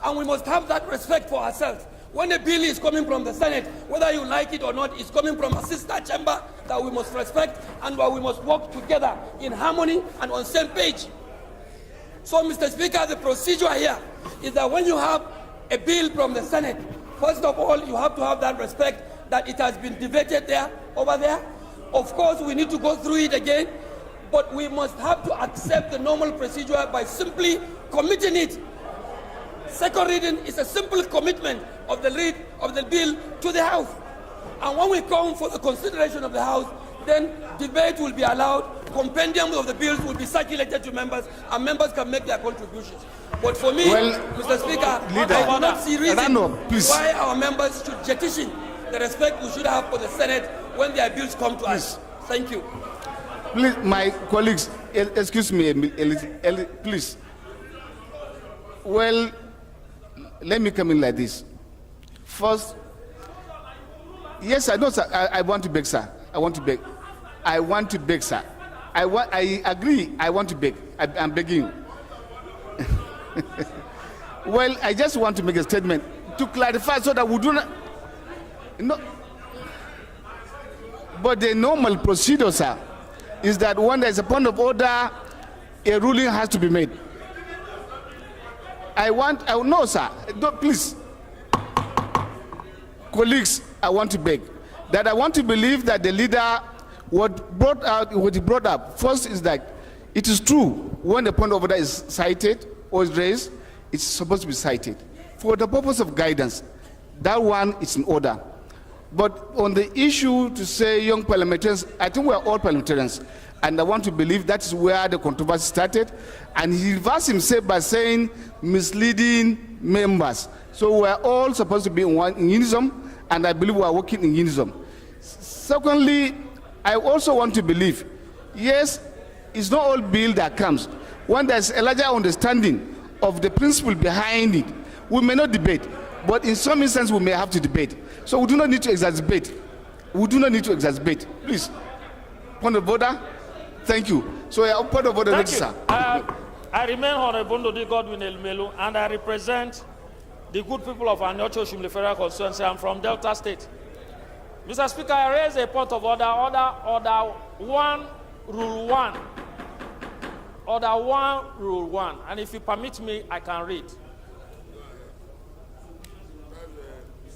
And we must have that respect for ourselves. When a bill is coming from the Senate, whether you like it or not, it's coming from a sister chamber that we must respect and where we must work together in harmony and on the same page. So, Mr. Speaker, the procedure here is that when you have a bill from the Senate, first of all, you have to have that respect that it has been debated over there. Of course, we need to go through it again, but we must have to accept the normal procedure by simply committing it. Second reading is a simple commitment of the bill to the House. And when we come for the consideration of the House, then debate will be allowed, compendium of the bills will be circulated to members, and members can make their contributions. But for me, Mr. Speaker, I do not see reason why our members should jettison the respect we should have for the Senate when their bills come to us. Thank you. Please, my colleagues, excuse me, please. Well, let me come in like this. First, yes, I know, sir. I want to beg, sir. I want to beg. I want to beg, sir. I agree. I want to beg. I'm begging you. Well, I just want to make a statement to clarify so that we do not. No. But the normal procedure, sir, is that when there is a point of order, a ruling has to be made. No, sir. Don't, please. Colleagues, I want to beg that I want to believe that the leader, what he brought up, first is that it is true when the point of order is cited or is raised, it's supposed to be cited. For the purpose of guidance, that one is in order. But on the issue to say young parliamentarians, I think we are all parliamentarians, and I want to believe that is where the controversy started. And he reversed himself by saying misleading members. So we are all supposed to be in unison, and I believe we are working in unison. Secondly, I also want to believe, yes, it's not all bill that comes. When there's a larger understanding of the principle behind it, we may not debate, but in some instances we may have to debate. So we do not need to exacerbate. We do not need to exacerbate. Please, point of order. Thank you. So point of order, Thank sir. I remain Honorable Ndodi Godwin Elmelu, and I represent the good people of Anyocho Shumle Federal Constituency. I'm from Delta State. Mr. Speaker, I raise a point of order, order 1, Rule 1. Order 1, Rule 1. And if you permit me, I can read.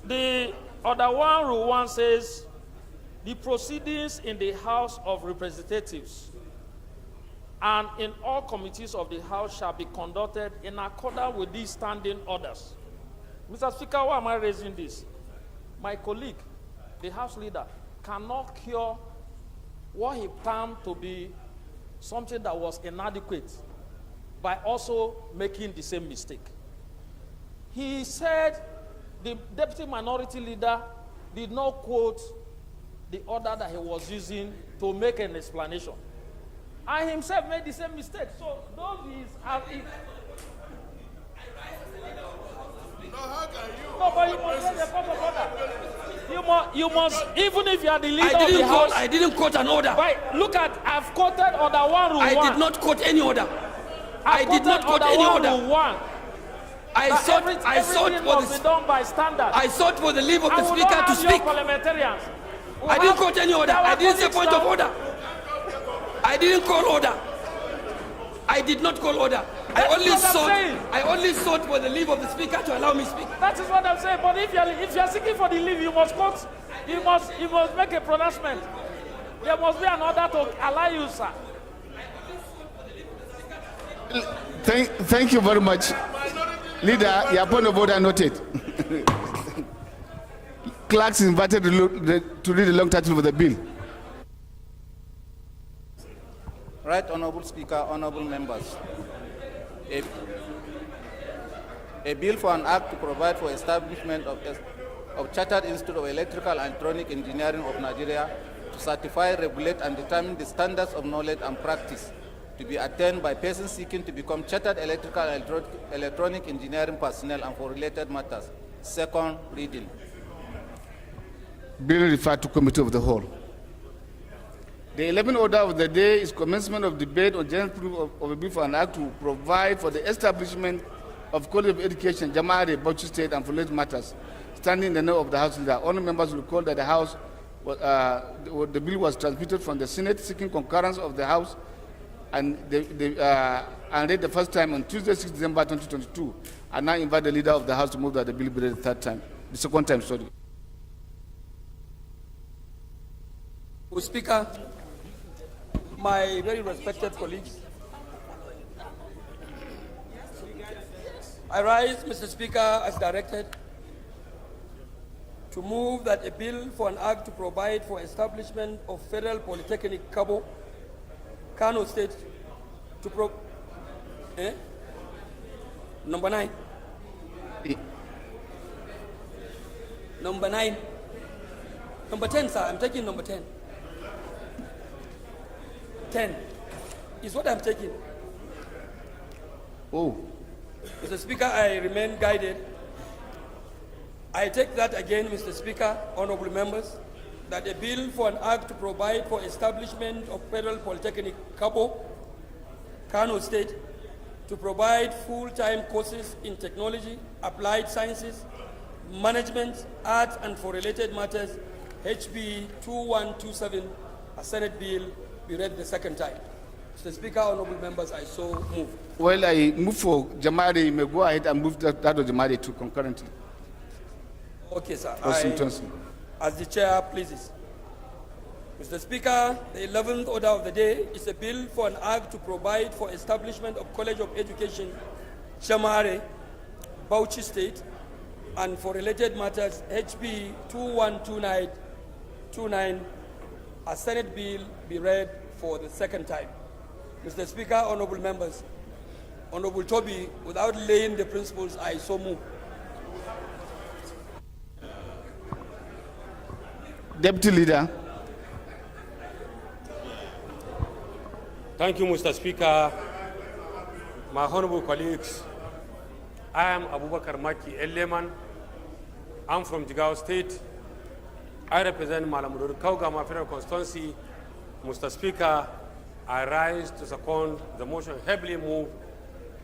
The Order 1, Rule 1 says, the proceedings in the House of Representatives and in all committees of the House shall be conducted in accordance with these standing orders. Mr. Speaker, why am I raising this? My colleague, the House leader, cannot cure what he termed to be something that was inadequate by also making the same mistake. He said the deputy minority leader did not quote the order that he was using to make an explanation. I himself made the same mistake. So those is as if. No, but you must get the point of order. You must, even if you are the leader of the House. I didn't quote an order. Right, look at, I've quoted Order 1, Rule 1. I did not quote any order. I did not quote any order. Rule 1. I sought for the leave of the Speaker to speak. I didn't quote any order. I didn't say point of order. I didn't call order. I did not call order. I only sought for the leave of the Speaker to allow me to speak. That is what I'm saying. But if you are seeking for the leave, you must quote. You must make a pronouncement. There must be an order to allow you, sir. Thank you very much. Leader, your point of order noted. Clerks invited to read the long title of the bill. Right, Honorable Speaker, honorable members. A bill for an act to provide for establishment of Chartered Institute of Electrical and Electronic Engineering of Nigeria to certify, regulate, and determine the standards of knowledge and practice to be attained by persons seeking to become Chartered Electrical and Electronic Engineering personnel and for related matters. Second reading. Bill referred to Committee of the Whole. The 11th order of the day is commencement of debate on general proof of a bill for an act to provide for the establishment of College of Education, Jamari, Bauchi State, and for related matters, standing in the name of the House leader. All members will recall that the House, the bill was transmitted from the Senate seeking concurrence of the House and read the first time on Tuesday, 6 December 2022. I now invite the leader of the House to move that the bill be read the second time, sorry. Mr. Speaker, my very respected colleagues, I rise, Mr. Speaker, as directed, to move that a bill for an act to provide for establishment of Federal Polytechnic Cabo, Kano State, to Number 9. Number 9. Number 10, sir. I'm taking number 10. 10 is what I'm taking. Oh. Mr. Speaker, I remain guided. I take that again, Mr. Speaker, honorable members, that a bill for an act to provide for establishment of Federal Polytechnic Cabo, Kano State, to provide full-time courses in technology, applied sciences, management, art, and for related matters, HB 2127, a Senate bill, be read the second time. Mr. Speaker, honorable members, I so move. Well, I move for Jamari. You may go ahead and move that of Jamari to concurrently. Okay, sir. As the chair pleases. Mr. Speaker, the 11th order of the day is a bill for an act to provide for establishment of College of Education, Shamare, Bauchi State, and for related matters, HB 2129, a Senate bill be read for the second time. Mr. Speaker, honorable members, Honorable Toby, without laying the principles, I so move. Deputy Leader. Thank you, Mr. Speaker. My honorable colleagues, I am Abubakar Maki Eleman. I'm from Jigawa State. I represent Malamudur Kaugama Federal Constituency. Mr. Speaker, I rise to second the motion heavily moved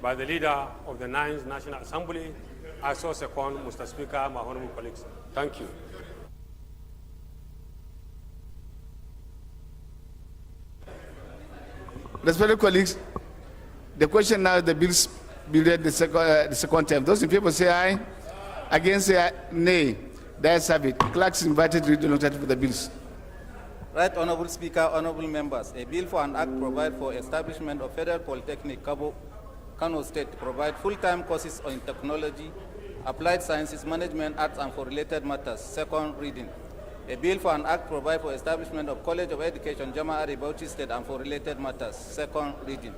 by the leader of the 9th National Assembly. I so second, Mr. Speaker, my honorable colleagues. Thank you. Respected colleagues, the question now is the bills be read the second time. Those in favor say aye. Against say nay. The ayes have it. Clerks invited to read the notice for the bills. Right, Honorable Speaker, honorable members, a bill for an act provide for establishment of Federal Polytechnic Cabo, Kano State to provide full-time courses on technology, applied sciences, management, arts, and for related matters. Second reading. A bill for an act provide for establishment of College of Education, Jama'ari, Bauchi State, and for related matters. Second reading.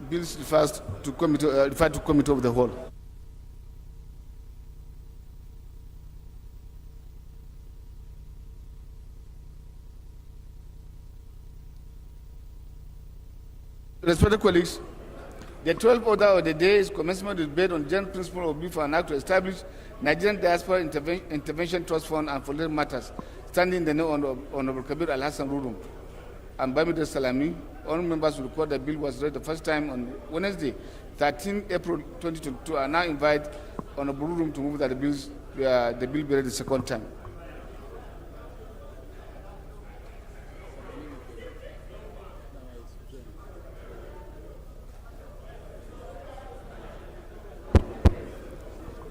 Bills referred to committee of the whole. Respected colleagues, the 12th order of the day is commencement of debate on general principle of bill for an act to establish Nigerian Diaspora Intervention Trust Fund and for related matters, standing in the name of Honorable Kabir Al-Hassan Rurum and Bamidar Salami. All members will record the bill was read the first time on Wednesday, 13 April 2022. I now invite Honorable Rurum to move that the bill be read the second time.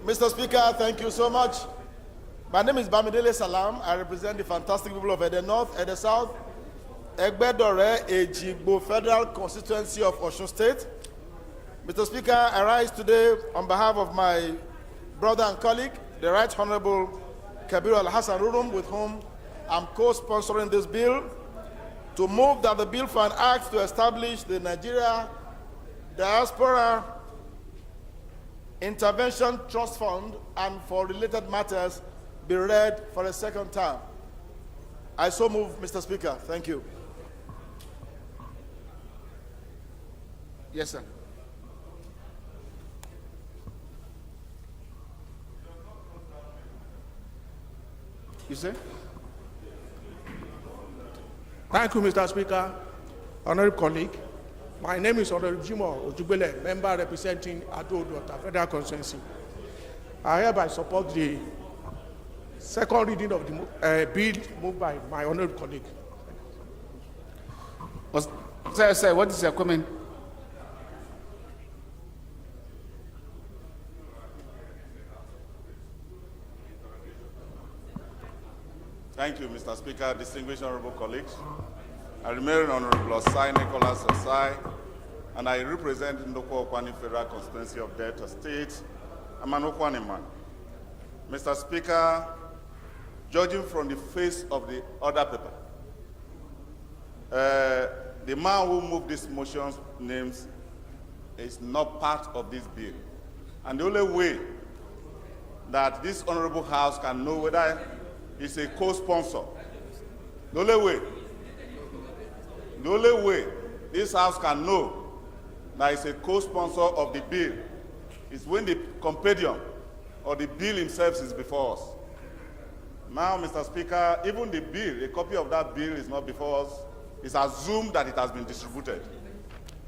Mr. Speaker, thank you so much. My name is Bamidele Salam. I represent the fantastic people of Ede North, Ede South, Egbedore, Ejigbo Federal Constituency of Osun State. Mr. Speaker, I rise today on behalf of my brother and colleague, the Right Honorable Kabir Al-Hassan Rurum, with whom I'm co-sponsoring this bill, to move that the bill for an act to establish the Nigeria Diaspora Intervention Trust Fund and for related matters be read for a second time. I so move, Mr. Speaker. Thank you. Yes, sir. You say? Thank you, Mr. Speaker. Honorable colleague, my name is Honorable Jimo Ojubele, member representing Ado-Odota Federal Constituency. I hereby support the second reading of the bill moved by my honorable colleague. Sir, what is your comment? Thank you, Mr. Speaker, distinguished honorable colleagues. I remain Honorable Osai Nicholas Osai, and I represent the Okwani Federal Constituency of Delta State. I'm an Okwani man. Mr. Speaker, judging from the face of the order paper, the man who moved this motion's names is not part of this bill. And the only way that this honorable house can know whether it's a co-sponsor, the only way this house can know that it's a co-sponsor of the bill is when the compendium or the bill himself is before us. Now, Mr. Speaker, even the bill, a copy of that bill is not before us. It's assumed that it has been distributed.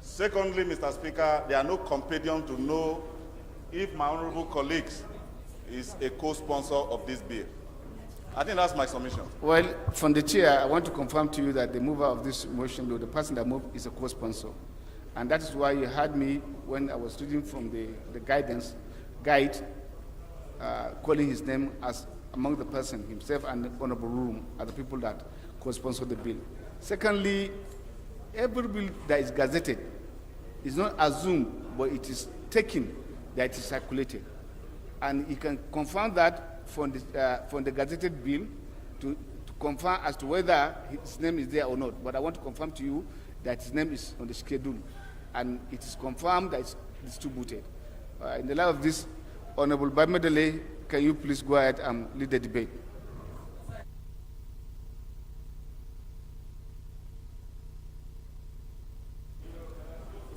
Secondly, Mr. Speaker, there are no compendium to know if my honorable colleagues is a co-sponsor of this bill. I think that's my submission. Well, from the chair, I want to confirm to you that the mover of this motion, the person that moved, is a co-sponsor. And that is why you heard me when I was reading from the guide, calling his name as among the person, himself and the Honorable Room, are the people that co-sponsor the bill. Secondly, every bill that is gazetted is not assumed, but it is taken that it is circulated. And you can confirm that from the gazetted bill to confirm as to whether his name is there or not. But I want to confirm to you that his name is on the schedule, and it is confirmed that it's distributed. In the light of this, Honorable Bamedele, can you please go ahead and lead the debate?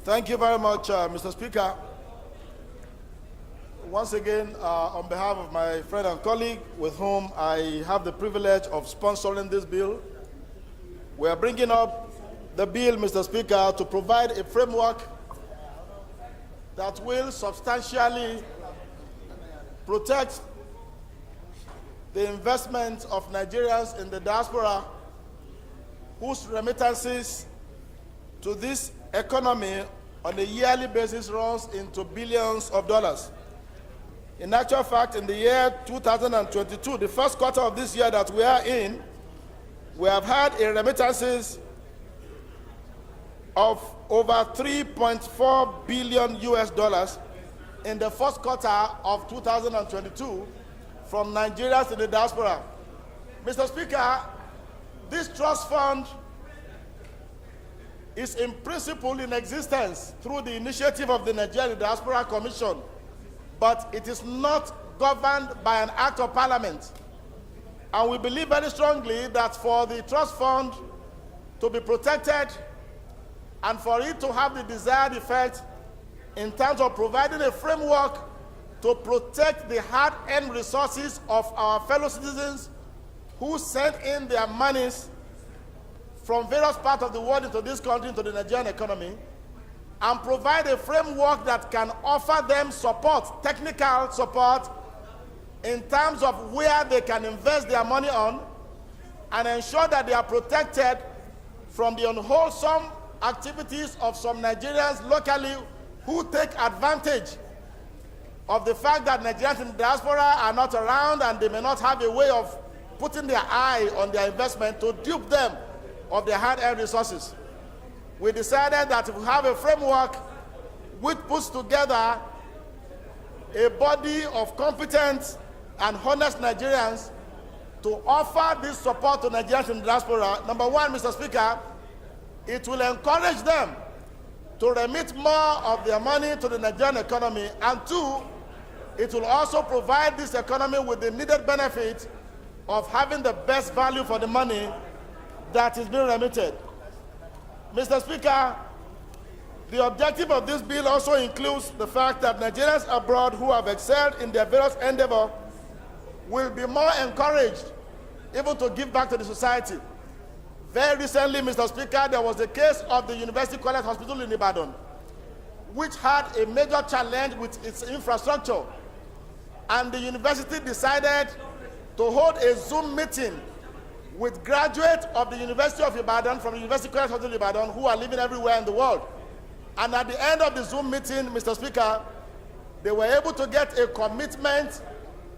Thank you very much, Mr. Speaker. Once again, on behalf of my friend and colleague with whom I have the privilege of sponsoring this bill, we are bringing up the bill, Mr. Speaker, to provide a framework that will substantially protect the investment of Nigerians in the diaspora whose remittances to this economy on a yearly basis runs into billions of dollars. In actual fact, in the year 2022, the first quarter of this year that we are in, we have had a remittances of over $3.4 billion in the first quarter of 2022 from Nigerians in the diaspora. Mr. Speaker, this trust fund is in principle in existence through the initiative of the Nigerian Diaspora Commission, but it is not governed by an act of parliament. And we believe very strongly that for the trust fund to be protected and for it to have the desired effect in terms of providing a framework to protect the hard-earned resources of our fellow citizens who send in their monies from various parts of the world into this country, into the Nigerian economy, and provide a framework that can offer them support, technical support, in terms of where they can invest their money on, and ensure that they are protected from the unwholesome activities of some Nigerians locally who take advantage of the fact that Nigerians in the diaspora are not around and they may not have a way of putting their eye on their investment to dupe them of their hard-earned resources. We decided that if we have a framework which puts together a body of competent and honest Nigerians to offer this support to Nigerians in the diaspora, number one, Mr. Speaker, it will encourage them to remit more of their money to the Nigerian economy, and two, it will also provide this economy with the needed benefit of having the best value for the money that is being remitted. Mr. Speaker, the objective of this bill also includes the fact that Nigerians abroad who have excelled in their various endeavors will be more encouraged even to give back to the society. Very recently, Mr. Speaker, there was the case of the University College Hospital in Ibadan, which had a major challenge with its infrastructure. And the university decided to hold a Zoom meeting with graduates of the University of Ibadan, from the University College Hospital Ibadan, who are living everywhere in the world. And at the end of the Zoom meeting, Mr. Speaker, they were able to get a commitment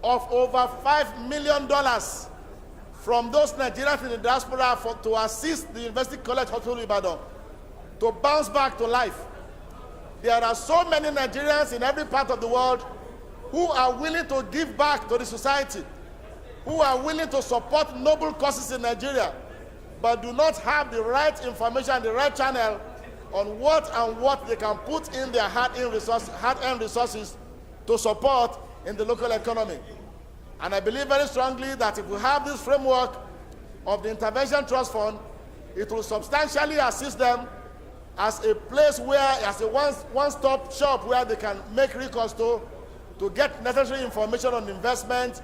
of over $5 million from those Nigerians in the diaspora to assist the University College Hospital Ibadan to bounce back to life. There are so many Nigerians in every part of the world who are willing to give back to the society, who are willing to support noble causes in Nigeria, but do not have the right information, the right channel on what they can put in their hard-earned resources to support in the local economy. And I believe very strongly that if we have this framework of the Intervention Trust Fund, it will substantially assist them as a place where, as a one-stop shop where they can make recourse to get necessary information on investment,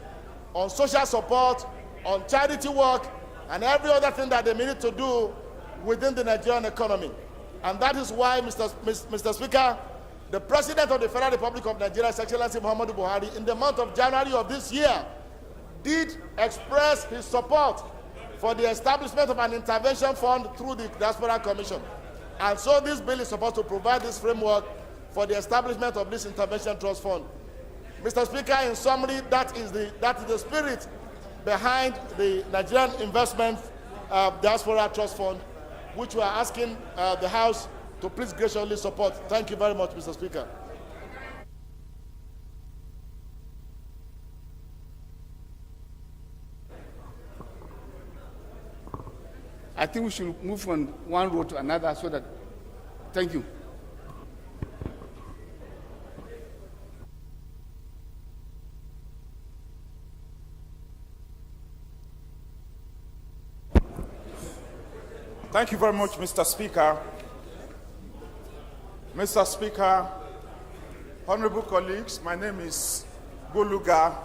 on social support, on charity work, and every other thing that they need to do within the Nigerian economy. And that is why, Mr. Speaker, the President of the Federal Republic of Nigeria, His Excellency Muhammadu Buhari, in the month of January of this year, did express his support for the establishment of an intervention fund through the Diaspora Commission. And so this bill is supposed to provide this framework for the establishment of this intervention trust fund. Mr. Speaker, in summary, that is the spirit behind the Nigerian Investment Diaspora Trust Fund, which we are asking the House to please graciously support. Thank you very much, Mr. Speaker. I think we should move from one row to another so that, thank you. Thank you very much, Mr. Speaker. Mr. Speaker, honorable colleagues, my name is Goluga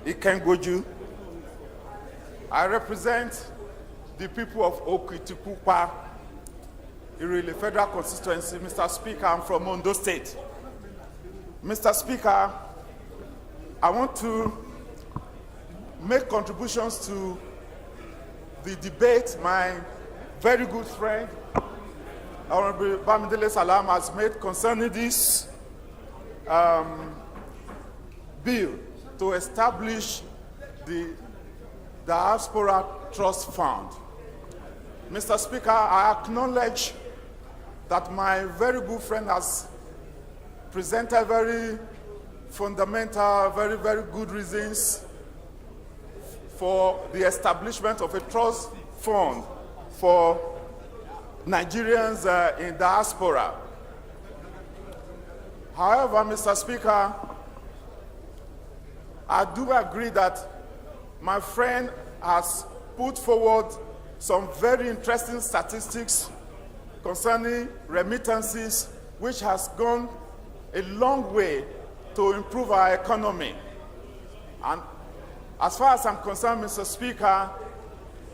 Ikengoju. I represent the people of Okitikupa, Irele Federal Constituency. Mr. Speaker, I'm from Ondo State. Mr. Speaker, I want to make contributions to the debate my very good friend, Honorable Bamidele Salam, has made concerning this bill to establish the Diaspora Trust Fund. Mr. Speaker, I acknowledge that my very good friend has presented very fundamental, very, very good reasons for the establishment of a trust fund for Nigerians in diaspora. However, Mr. Speaker, I do agree that my friend has put forward some very interesting statistics concerning remittances, which has gone a long way to improve our economy. And as far as I'm concerned, Mr. Speaker,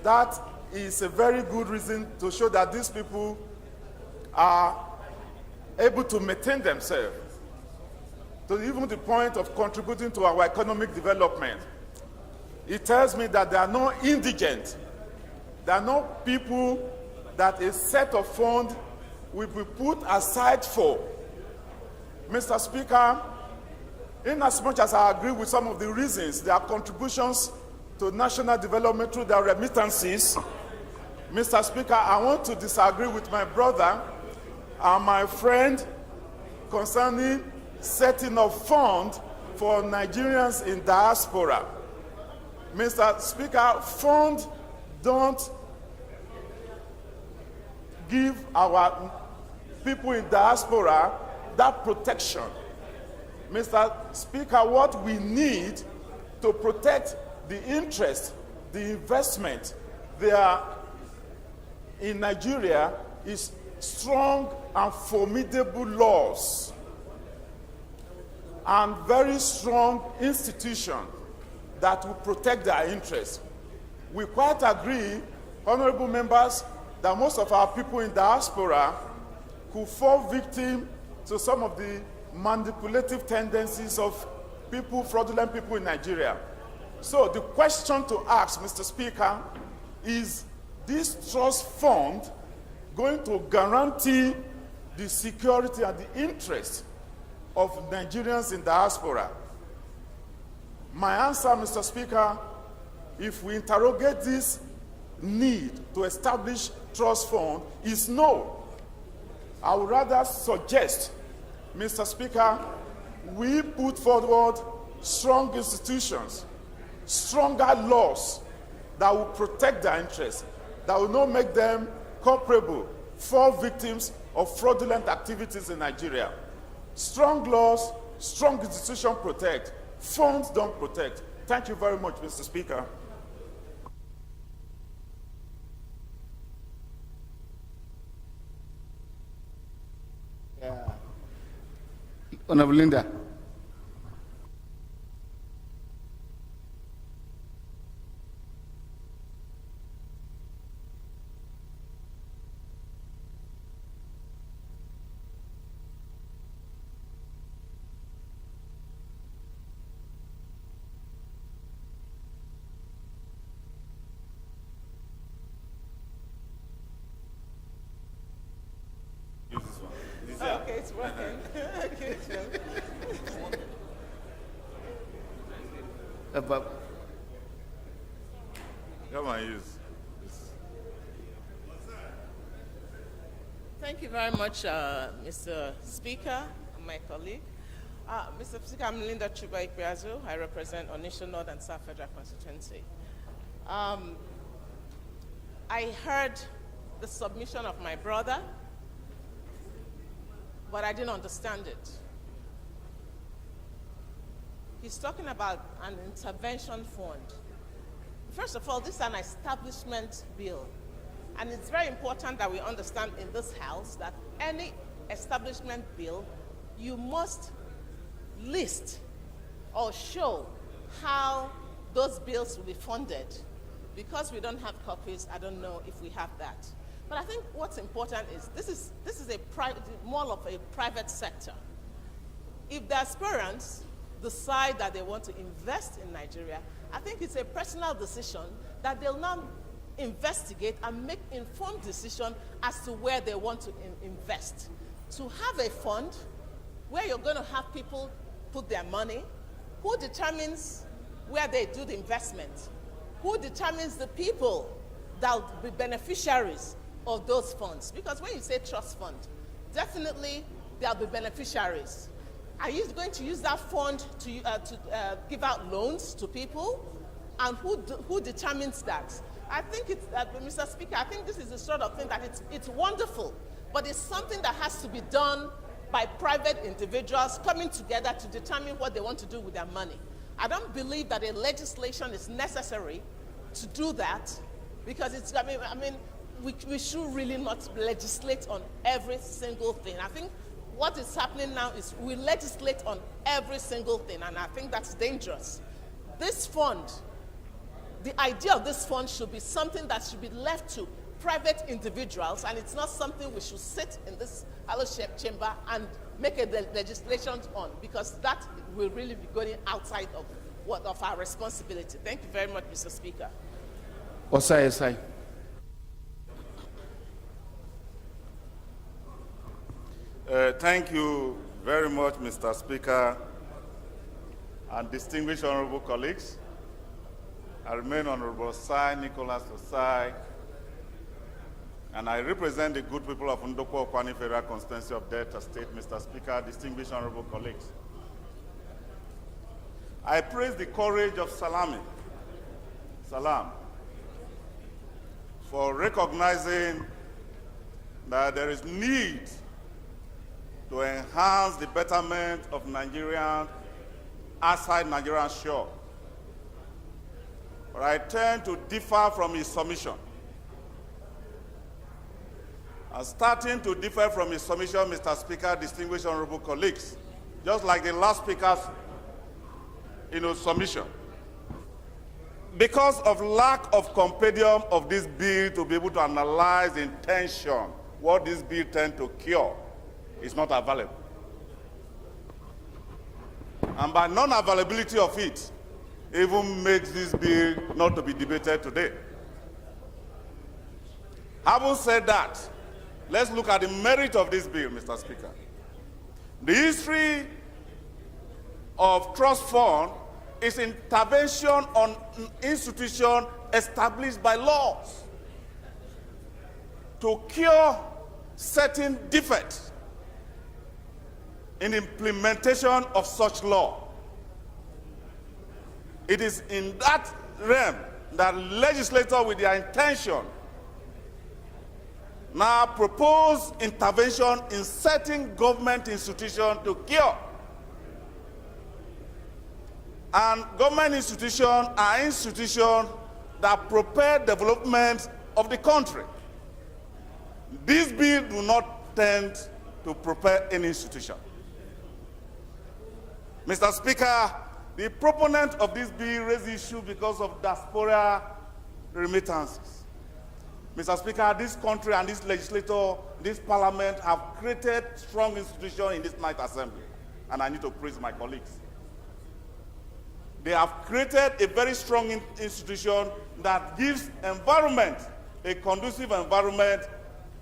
that is a very good reason to show that these people are able to maintain themselves to even the point of contributing to our economic development. It tells me that they are not indigent. There are no people that a set of funds will be put aside for. Mr. Speaker, in as much as I agree with some of the reasons, their contributions to national development through their remittances, Mr. Speaker, I want to disagree with my brother and my friend concerning setting of funds for Nigerians in diaspora. Mr. Speaker, funds don't give our people in diaspora that protection. Mr. Speaker, what we need to protect the interest, the investment there in Nigeria is strong and formidable laws and very strong institutions that will protect their interests. We quite agree, honorable members, that most of our people in diaspora could fall victim to some of the manipulative tendencies of people, fraudulent people in Nigeria. So the question to ask, Mr. Speaker, is this trust fund going to guarantee the security and the interest of Nigerians in diaspora? My answer, Mr. Speaker, if we interrogate this need to establish trust fund, is no. I would rather suggest, Mr. Speaker, we put forward strong institutions, stronger laws that will protect their interests, that will not make them culpable for victims of fraudulent activities in Nigeria. Strong laws, strong institutions protect, funds don't protect. Thank you very much, Mr. Speaker. Honorable Linda. Okay, it's working. Okay, sure. Come on, use. Thank you very much, Mr. Speaker and my colleague. Mr. Speaker, I'm Linda Chuba Ikpeazu. I represent Onisha North and South Federal Constituency. I heard the submission of my brother, but I didn't understand it. He's talking about an intervention fund. First of all, this is an establishment bill. And it's very important that we understand in this House that any establishment bill, you must list or show how those bills will be funded. Because we don't have copies, I don't know if we have that. But I think what's important is this is a private, more of a private sector. If the aspirants decide that they want to invest in Nigeria, I think it's a personal decision that they'll now investigate and make informed decision as to where they want to invest. To have a fund where you're going to have people put their money, who determines where they do the investment? Who determines the people that will be beneficiaries of those funds? Because when you say trust fund, definitely there'll be beneficiaries. Are you going to use that fund to give out loans to people? And who determines that? I think it's, Mr. Speaker, I think this is the sort of thing that it's wonderful, but it's something that has to be done by private individuals coming together to determine what they want to do with their money. I don't believe that a legislation is necessary to do that, because it's, I mean, we should really not legislate on every single thing. I think what is happening now is we legislate on every single thing, and I think that's dangerous. This fund, the idea of this fund should be something that should be left to private individuals, and it's not something we should sit in this chamber and make a legislation on, because that will really be going outside of our responsibility. Thank you very much, Mr. Speaker. Osai. Thank you very much, Mr. Speaker, and distinguished honorable colleagues. I remain Honorable Osai, Nicholas Osai, and I represent the good people of Ndokwa Okwani Federal Constituency of Delta State, Mr. Speaker, distinguished honorable colleagues. I praise the courage of Salam, for recognizing that there is need to enhance the betterment of Nigerians outside Nigerian shore. But I tend to differ from his submission. And starting to differ from his submission, Mr. Speaker, distinguished honorable colleagues, just like the last speaker's submission. Because of lack of compendium of this bill to be able to analyze the intention, what this bill tends to cure is not available. And by non-availability of it, even makes this bill not to be debated today. Having said that, let's look at the merit of this bill, Mr. Speaker. The history of trust fund is intervention on institution established by laws to cure certain defects in implementation of such law. It is in that realm that legislators with their intention now propose intervention in certain government institutions to cure. And government institutions are institutions that prepare development of the country. This bill do not tend to prepare any institution. Mr. Speaker, the proponent of this bill raised the issue because of diaspora remittances. Mr. Speaker, this country and this legislature, this parliament have created strong institutions in this night assembly, and I need to praise my colleagues. They have created a very strong institution that gives environment, a conducive environment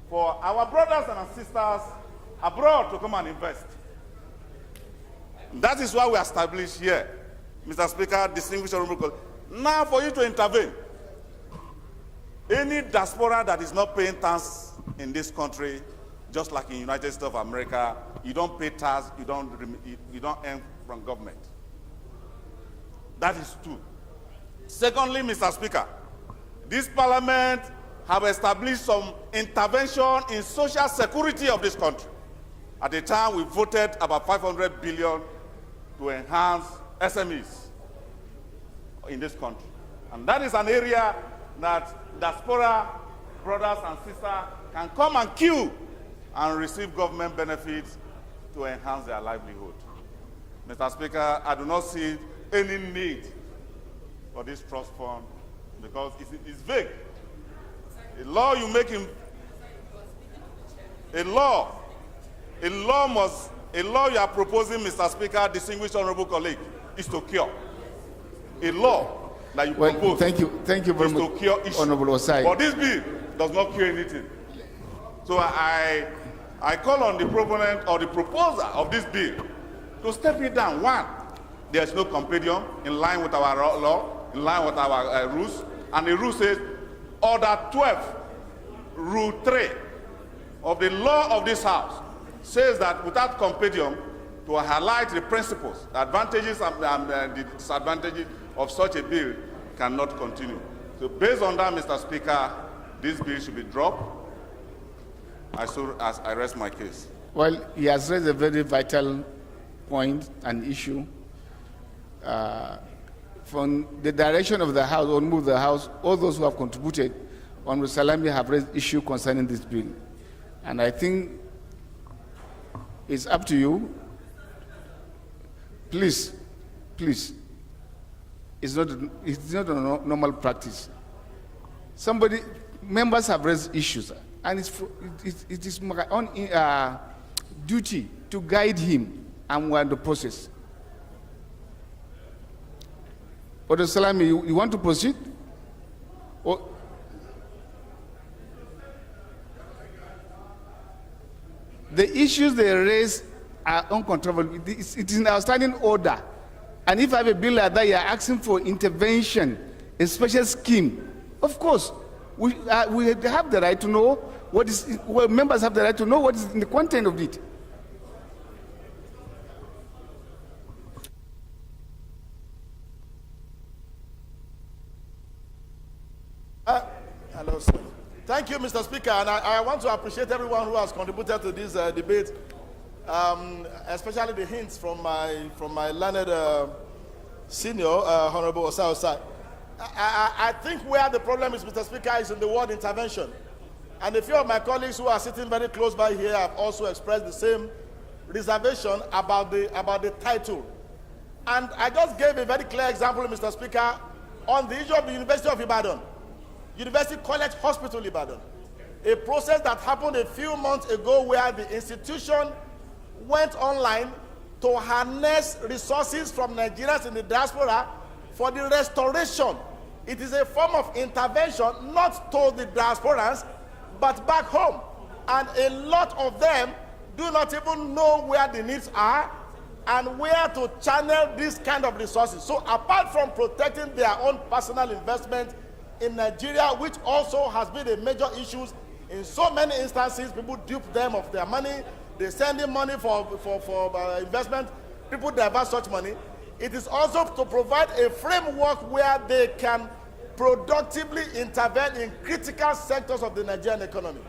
for our brothers and our sisters abroad to come and invest. That is why we established here, Mr. Speaker, distinguished honorable colleagues. Now for you to intervene, any diaspora that is not paying tax in this country, just like in the United States of America, you don't pay tax, you don't earn from government. That is true. Secondly, Mr. Speaker, this parliament have established some intervention in social security of this country. At the time, we voted about 500 billion to enhance SMEs in this country. And that is an area that diaspora brothers and sisters can come and queue and receive government benefits to enhance their livelihood. Mr. Speaker, I do not see any need for this trust fund because it's vague. A law you make in a law you are proposing, Mr. Speaker, distinguished honorable colleague, is to cure. A law that you propose. Thank you very much, to cure issue. Honorable Osai. But this bill does not cure anything. So I call on the proponent or the proposer of this bill to step it down. One, there is no compendium in line with our law, in line with our rules. And the rule says, Order 12, Rule 3 of the law of this House says that without compendium, to highlight the principles, the advantages and the disadvantages of such a bill cannot continue. So based on that, Mr. Speaker, this bill should be dropped. I rest my case. Well, he has raised a very vital point and issue. From the direction of the House, or move the House, all those who have contributed on Salami have raised issue concerning this bill. And I think it's up to you. Please, it's not a normal practice. Members have raised issues, and it is my own duty to guide him, and we're in the process. Brother Salami, you want to proceed? Or the issues they raise are uncontrollable. It is in our standing order. And if I have a bill like that, you are asking for intervention, a special scheme. Of course, we have the right to know members have the right to know what is in the content of it. Hello, sir. Thank you, Mr. Speaker, and I want to appreciate everyone who has contributed to this debate, especially the hints from my learned senior, Honorable Osai. I think where the problem is, Mr. Speaker, is in the word intervention. And a few of my colleagues who are sitting very close by here have also expressed the same reservation about the title. And I just gave a very clear example, Mr. Speaker, on the issue of the University of Ibadan. University College Hospital Ibadan, a process that happened a few months ago where the institution went online to harness resources from Nigerians in the diaspora for the restoration. It is a form of intervention not to the diasporans, but back home. And a lot of them do not even know where the needs are and where to channel this kind of resources. So apart from protecting their own personal investment in Nigeria, which also has been a major issue in so many instances, people dupe them of their money, they send in money for investment, people divert such money. It is also to provide a framework where they can productively intervene in critical sectors of the Nigerian economy.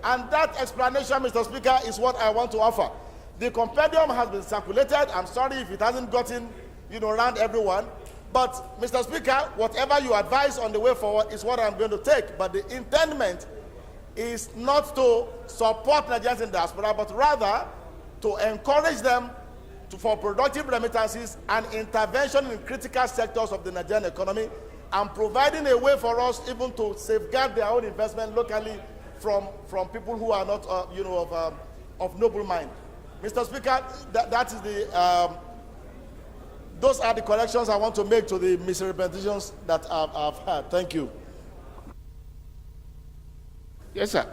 And that explanation, Mr. Speaker, is what I want to offer. The compendium has been circulated. I'm sorry if it hasn't gotten, around everyone. But, Mr. Speaker, whatever you advise on the way forward is what I'm going to take. But the intendment is not to support Nigerians in diaspora, but rather to encourage them for productive remittances and intervention in critical sectors of the Nigerian economy, and providing a way for us even to safeguard their own investment locally from people who are not, of noble mind. Mr. Speaker, that is those are the corrections I want to make to the misrepresentations that I've had. Thank you. Yes, sir.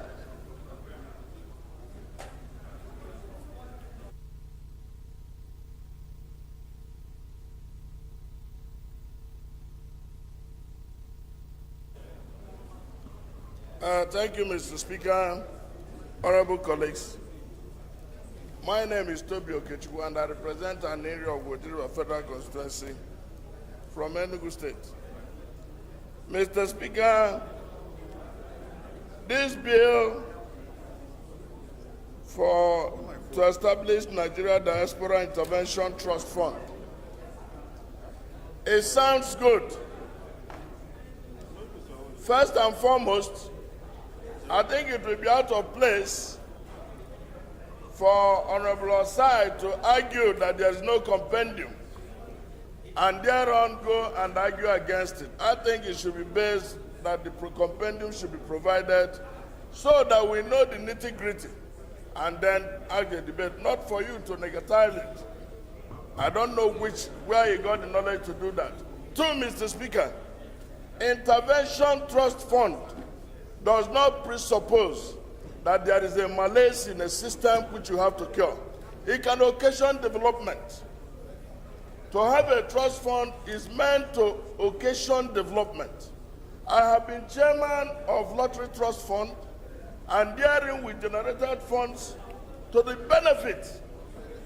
Thank you, Mr. Speaker, honorable colleagues. My name is Toby Okechukwu, and I represent an area of Wodiriba Federal Constituency from Enugu State. Mr. Speaker, this bill to establish Nigeria Diaspora Intervention Trust Fund, it sounds good. First and foremost, I think it will be out of place for Honorable Osai to argue that there is no compendium and thereon go and argue against it. I think it should be based that the compendium should be provided so that we know the nitty-gritty and then argue debate, not for you to negatize it. I don't know where you got the knowledge to do that. Two, Mr. Speaker, Intervention Trust Fund does not presuppose that there is a malaise in a system which you have to cure. It can occasion development. To have a trust fund is meant to occasion development. I have been chairman of Lottery Trust Fund, and therein we generated funds to the benefit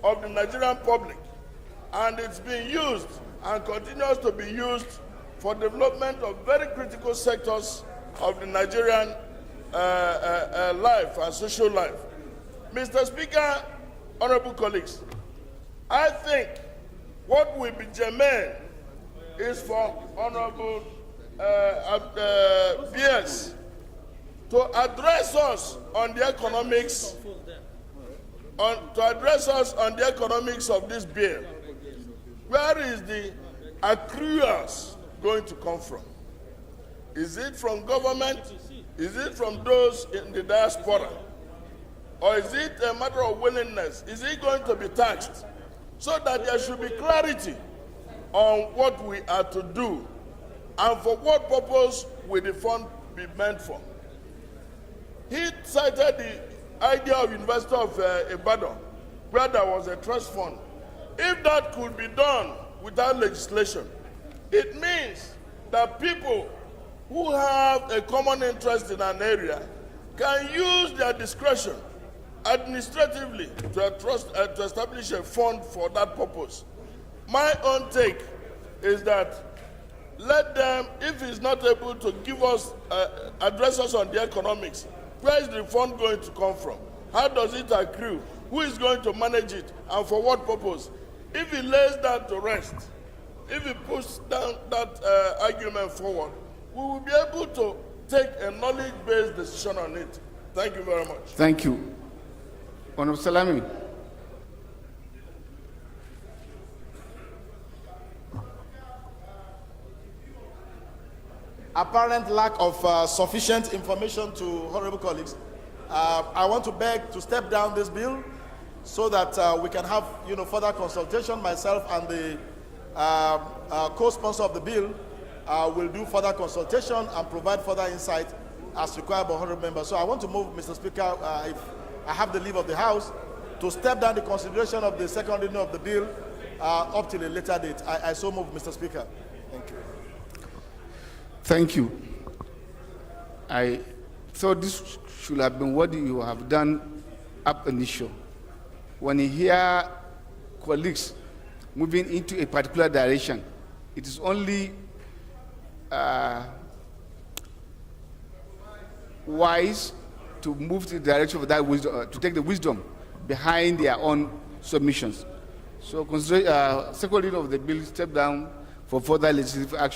of the Nigerian public. And it's being used and continues to be used for development of very critical sectors of the Nigerian life and social life. Mr. Speaker, honorable colleagues, I think what will be germane is for Honorable BS to address us on the economics, of this bill. Where is the accruals going to come from? Is it from government? Is it from those in the diaspora? Or is it a matter of willingness? Is it going to be taxed? So that there should be clarity on what we are to do and for what purpose will the fund be meant for. He cited the idea of University of Ibadan, where there was a trust fund. If that could be done without legislation, it means that people who have a common interest in an area can use their discretion administratively to establish a fund for that purpose. My own take is that let them, if he's not able to give us, address us on the economics, where is the fund going to come from? How does it accrue? Who is going to manage it? And for what purpose? If he lays that to rest, if he puts down that argument forward, we will be able to take a knowledge-based decision on it. Thank you very much. Thank you. Honorable Salami. Apparent lack of sufficient information to honorable colleagues, I want to beg to step down this bill so that we can have further consultation. Myself and the co-sponsor of the bill will do further consultation and provide further insight as required by honorable members. So I want to move, Mr. Speaker, if I have the leave of the House, to step down the consideration of the second reading of the bill up till a later date. I so move, Mr. Speaker. Thank you. Thank you. I thought this should have been what you have done up initial. When you hear colleagues moving into a particular direction, it is only wise to move to the direction of that wisdom, to take the wisdom behind their own submissions. So, second reading of the bill, step down for further legislative action.